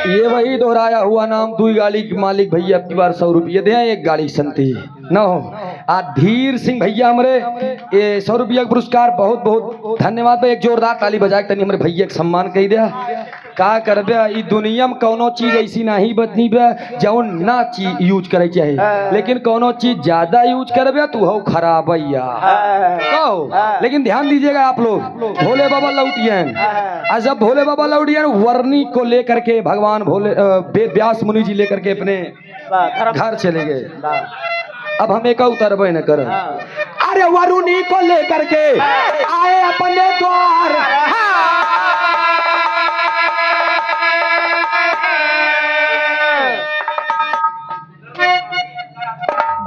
ये वही दोहराया हुआ नाम दुई गाड़ी के मालिक भैया अब की बार 100 रुपये दे एक गाड़ी संती न हो आ धीर सिंह भैया हमारे ये 100 रुपया का पुरस्कार बहुत बहुत धन्यवाद भाई। एक जोरदार ताली बजाए तनी हमारे भैया के सम्मान कही दिया का करबे ई दुनिया में कोनो चीज ऐसी नहीं बदनी बे जौन ना चीज यूज करे चाहे लेकिन कोनो चीज ज्यादा यूज करबे तो हो खराब भैया कहो। लेकिन ध्यान दीजिएगा आप लोग भोले बाबा लौटियन और जब भोले बाबा लौटियन वर्णी को लेकर के भगवान भोले वेद व्यास मुनि जी लेकर के अपने घर चले गए। अब हमें का उतरबे न कर अरे वरुणी को लेकर के आए अपने द्वार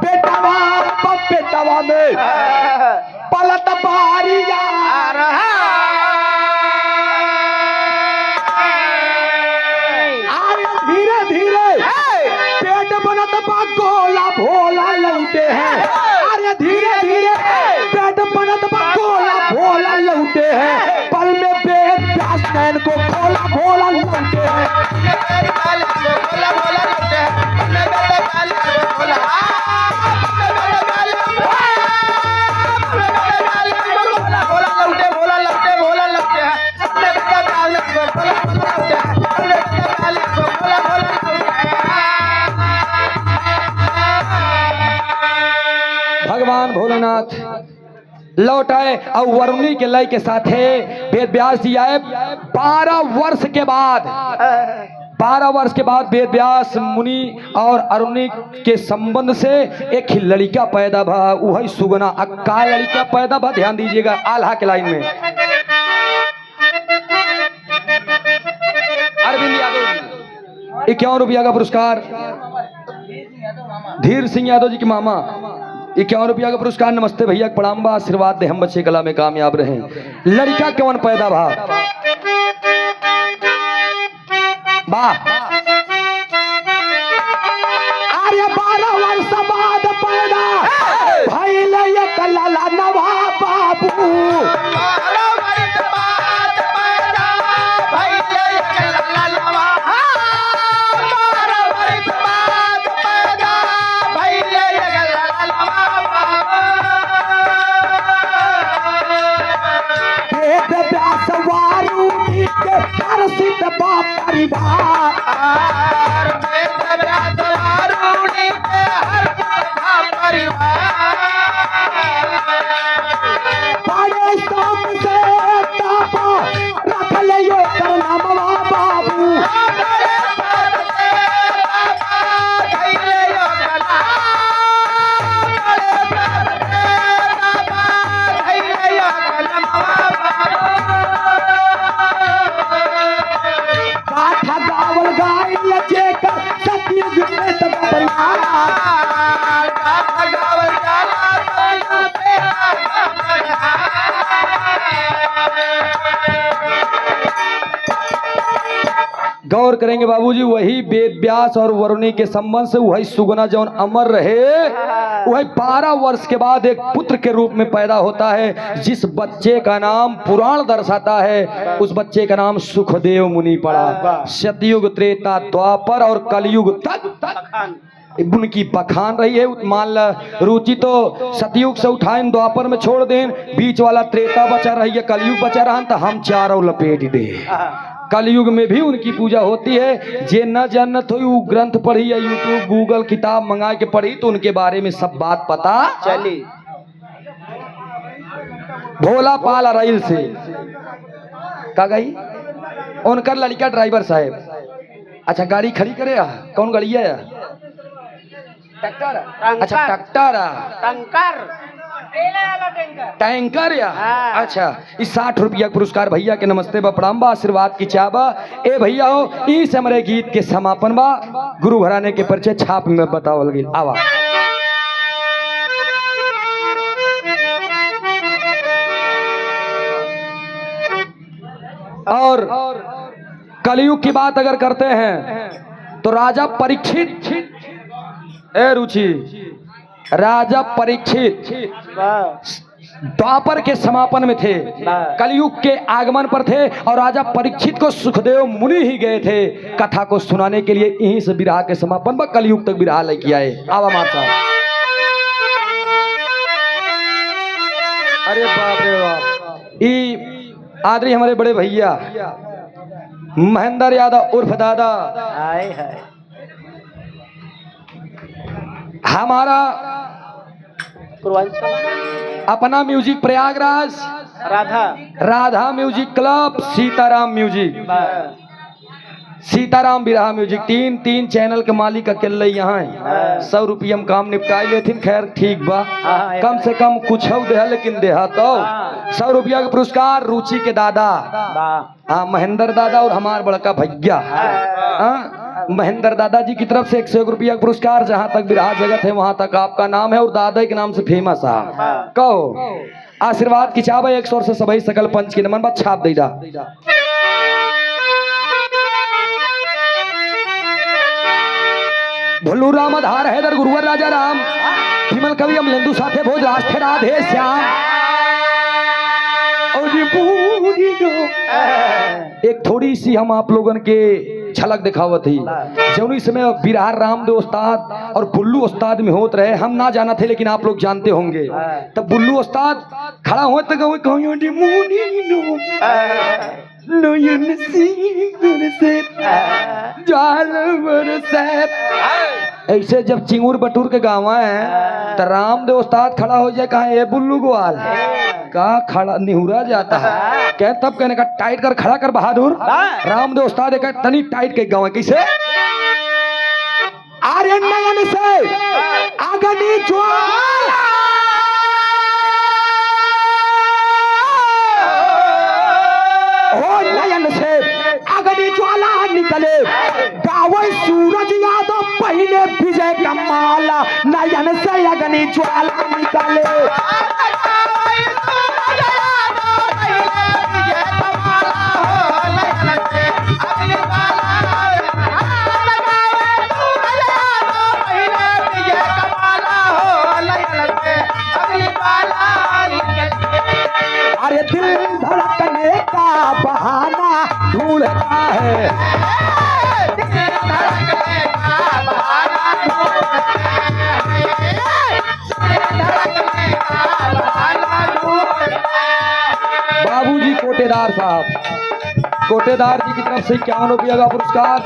बेटवा में पलट बारिया धीरे धीरे पेट बनत बा गोला भोला लौटे हैं। अरे धीरे धीरे पेट बनत बा गोला भोला लौटे हैं पल में वेद व्यास नैन को भोला भोला लौटे हैं। भगवान भोलेनाथ लौट आए और वरुणी के लय के साथ वेद व्यास जी आए 12 वर्ष के बाद 12 वर्ष के बाद वेद व्यास मुनि और अरुणी के संबंध से एक ही लड़का पैदा भा वही सुगना का लड़का पैदा भा। ध्यान दीजिएगा आल्हा के लाइन में अरविंद यादव 51 रुपया का पुरस्कार धीर सिंह यादव जी के मामा 51 रुपया का पुरस्कार। नमस्ते भैया प्रणाम बा आशीर्वाद दे हम बच्चे कला में कामयाब रहे। लड़का कौन पैदा भा वाह अरे 12 वर्ष बाद पैदा भइल एक लाला नवाब बाबू। गौर करेंगे बाबूजी, वही वेद व्यास और वरुणी के संबंध से वही सुगना जौन अमर रहे, वही 12 वर्ष के बाद एक पुत्र के रूप में पैदा होता है, जिस बच्चे का नाम पुराण दर्शाता है, उस बच्चे का नाम सुखदेव मुनि पड़ा। सतयुग, त्रेता, द्वापर और कलयुग तक उनकी बखान रही है। मान ला रुचि तो सतयुग से उठाएं, द्वापर में छोड़ दें, बीच वाला त्रेता बचा रही है, कलयुग बचा रहा, तो हम चारों लपेट दे। कलयुग में भी उनकी पूजा होती है। जे न जानत हो वो ग्रंथ पढ़ी या यूट्यूब गूगल किताब मंगा के पढ़ी तो उनके बारे में सब बात पता चली। भोला पाल रैल से का गई उनकर लड़का ड्राइवर साहब। अच्छा गाड़ी खड़ी करे कौन गाड़ी है? ट्रैक्टर। अच्छा ट्रैक्टर, टैंकर या अच्छा। इस 60 रुपया पुरस्कार भैया के नमस्ते बा, प्रणाम बा, आशीर्वाद की चाबा। ए भैया हो इस हमारे गीत के समापन बा, गुरु घराने के परिचय छाप में बतावल गई। आवा और कलयुग की बात अगर करते हैं तो राजा परीक्षित, ए रुचि, राजा परीक्षित द्वापर के समापन में थे, कलयुग के आगमन पर थे, और राजा परीक्षित को सुखदेव मुनि ही गए थे कथा को सुनाने के लिए। यहीं से विराह के समापन पर कलयुग तक विराह लेके आए। आवा माता। अरे बाप रे बाप। ई आदरी हमारे बड़े भैया महेंद्र यादव उर्फ दादा, हमारा अपना music Prayagraj Radha music club, Sitaram music, Sitaram बिरहा म्यूजिक, तीन चैनल के मालिक अकेले यहाँ है। 100 रुपया में काम निपटाई लेथिन। खैर ठीक बा, कम से कम कुछ दे, लेकिन देहा तो 100 रुपया का पुरस्कार रुचि के दादा, हाँ महेंद्र दादा, और हमार बड़का भैया महेंद्र दादाजी की तरफ से 101 रुपया का पुरस्कार। जहाँ तक बिरहा जगत है वहां तक आपका नाम है और दादा के नाम से फेमस है। कहो आशीर्वाद की चाबा 100 से सभी सकल पंच की नमन बात छाप देगा। भोलू राम आधार हैदर गुरुवर राजा राम, विमल कवि अमलेंदु साथे भोज राष्ट्र राधे श्याम। और एक थोड़ी सी हम आप लोगन के झलक दिखावत ही, जौनी समय बिरहार रामदेव उस्ताद और बुल्लू उस्ताद में होत रहे, हम ना जाना थे लेकिन आप लोग जानते होंगे। तब बुल्लू उस्ताद खड़ा हुए तो ऐसे जब चिंगूर बटूर के गाँव है तो रामदेव उस्ताद खड़ा हो जाए, कहा ए बुल्लू गोवाल का खड़ा निहुरा जाता है, क्या तब कहने का टाइट कर खड़ा कर बहादुर। रामदेव उस्ताद एक तनी टाइट के गाँव है, किसे आर्यन नयन से अग्नि ज्वाला, नयन से अग्नि ज्वाला निकले, गावे सूरज यादव पहले विजय का माला, नयन से अग्नि ज्वाला निकले। अरे दिल धड़कने का बहाना ढूंढता है, बाबूजी कोटेदार साहब, कोटेदार जी की तरफ से 51 रुपया का पुरस्कार।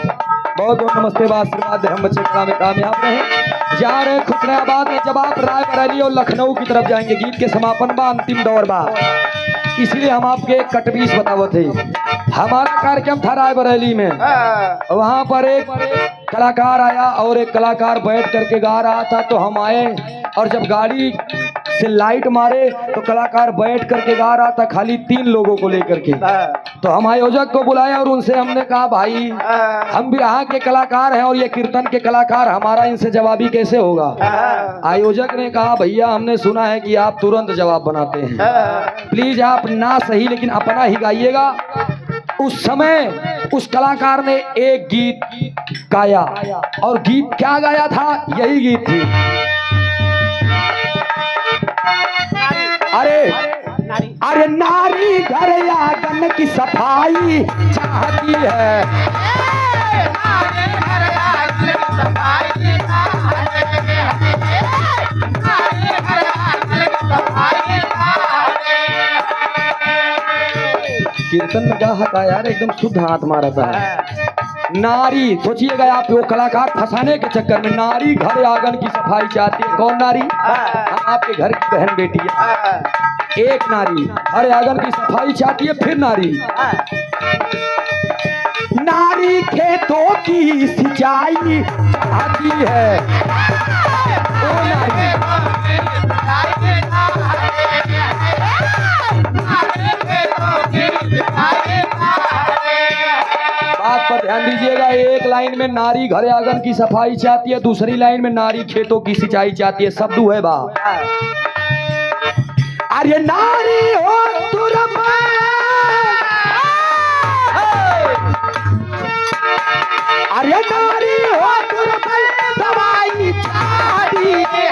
बहुत बहुत नमस्ते, आशीर्वाद हम बच्चे में कामयाब रहे। जा रहे खुशनाबाद में, जब आप रायबरेली और लखनऊ की तरफ जाएंगे, गीत के समापन बा, अंतिम दौर बा, इसलिए हम आपके एक कटपीस बतावो थे। हमारा कार्यक्रम था रायबरेली में, वहां पर एक कलाकार आया और एक कलाकार बैठ करके गा रहा था, तो हम आए और जब गाड़ी से लाइट मारे तो कलाकार बैठ करके गा रहा था खाली 3 लोगों को लेकर के। तो हम आयोजक को बुलाया और उनसे हमने कहा भाई हम बिरहा के कलाकार हैं और ये कीर्तन के कलाकार, हमारा इनसे जवाबी कैसे होगा। आयोजक ने कहा भैया हमने सुना है कि आप तुरंत जवाब बनाते हैं, प्लीज आप ना सही लेकिन अपना ही गाइएगा उस समय उस कलाकार ने एक गीत गाया, और गीत क्या गाया था? यही गीत थी। अरे नारी घर आंगन की सफाई चाहती है। कीर्तन में गा था यार, एकदम शुद्ध हाथ मारा था। नारी, सोचिएगा आप, वो कलाकार फंसाने के चक्कर में नारी घर आंगन की सफाई चाहती है। कौन नारी? आपके घर की बहन बेटी है। एक नारी घर आंगन की सफाई चाहती है। फिर नारी खेतों की सिंचाई चाहती है। ओ नारी, बात पर ध्यान दीजिएगा। एक लाइन में नारी घर आंगन की सफाई चाहती है, दूसरी लाइन में नारी खेतों की सिंचाई चाहती है। शब्द है बा। अरे नारी हो अरे नारी हो दवाई चाहती है।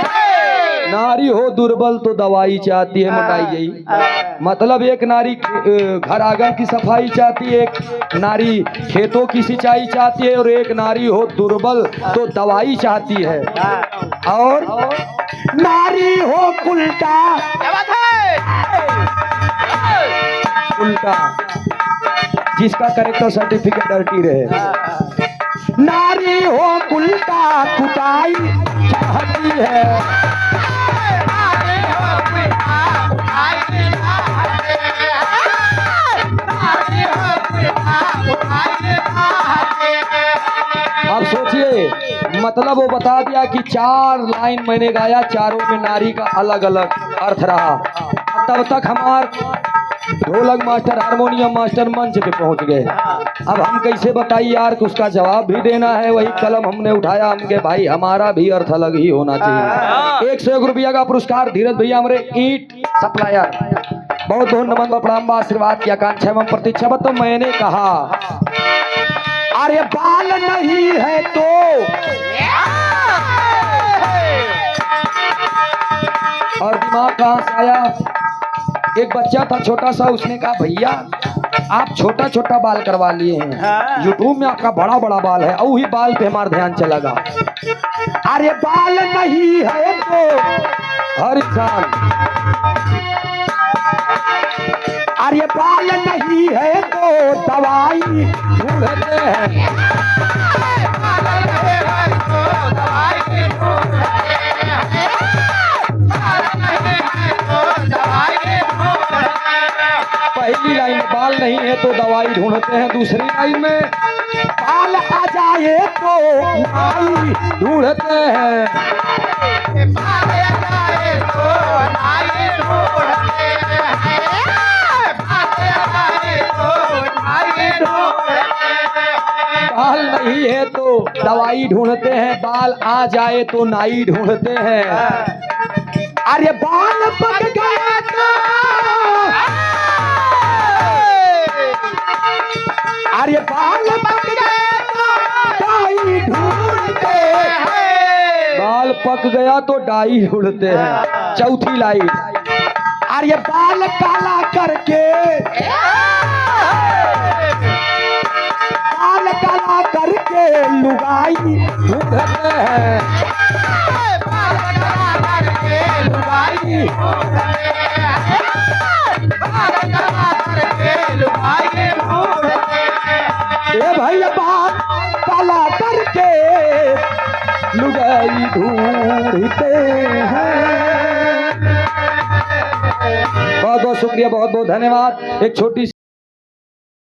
नारी हो दुर्बल तो दवाई चाहती है। मोटाई गई मतलब एक नारी घर आंगन की सफाई चाहती है, एक नारी खेतों की सिंचाई चाहती है, और एक नारी हो दुर्बल तो दवाई चाहती है। और नारी हो उल्टा, उल्टा जिसका करेक्टर सर्टिफिकेट डर्टी रहे। नारी हो उल्टा कुटाई चाहती है। अब सोचिए, मतलब वो बता दिया कि 4 लाइन मैंने गाया, चारों में नारी का अलग अलग अर्थ रहा। तब तक हमार ढोलक मास्टर, हारमोनियम मास्टर मंच पे पहुंच गए। अब हम कैसे बताइए यार कि उसका जवाब भी देना है। वही कलम हमने उठाया, हमके भाई हमारा भी अर्थ अलग ही होना चाहिए। 101 रुपया का पुरस्कार धीरज भैया हमारे ईंट सप्लायर, बहुत बहुत नमन व प्रणाम, आशीर्वाद की आकांक्षा एवं प्रतीक्षा। तो मैंने कहा अरे बाल नहीं है तो और दिमाग कहां से आया? एक बच्चा था छोटा सा, उसने कहा भैया आप छोटा छोटा बाल करवा लिए हैं, यूट्यूब में आपका बड़ा बड़ा बाल है। और वही बाल पे हमारा ध्यान चला गया। अरे बाल नहीं है तो हर इंसान, अरे बाल नहीं है तो दवाई ढूंढते हैं। पहली लाइन में बाल नहीं है तो दवाई ढूंढते हैं, दूसरी लाइन में बाल आ जाए तो नाई ढूंढते हैं। बाल नहीं है तो दवाई ढूंढते हैं, बाल आ जाए तो नाई ढूंढते हैं। अरे बाल पक गया तो, अरे बाल पक गया तो डाई ढूंढते हैं। बाल पक गया तो डाई ढूंढते हैं। चौथी लाइन, अरे बाल काला करके, बाल काला करके लुगाई ढूंढते हैं। ए भैया बाल काला करके लुगाई ढूंढते हैं। बहुत बहुत शुक्रिया, बहुत बहुत धन्यवाद। एक छोटी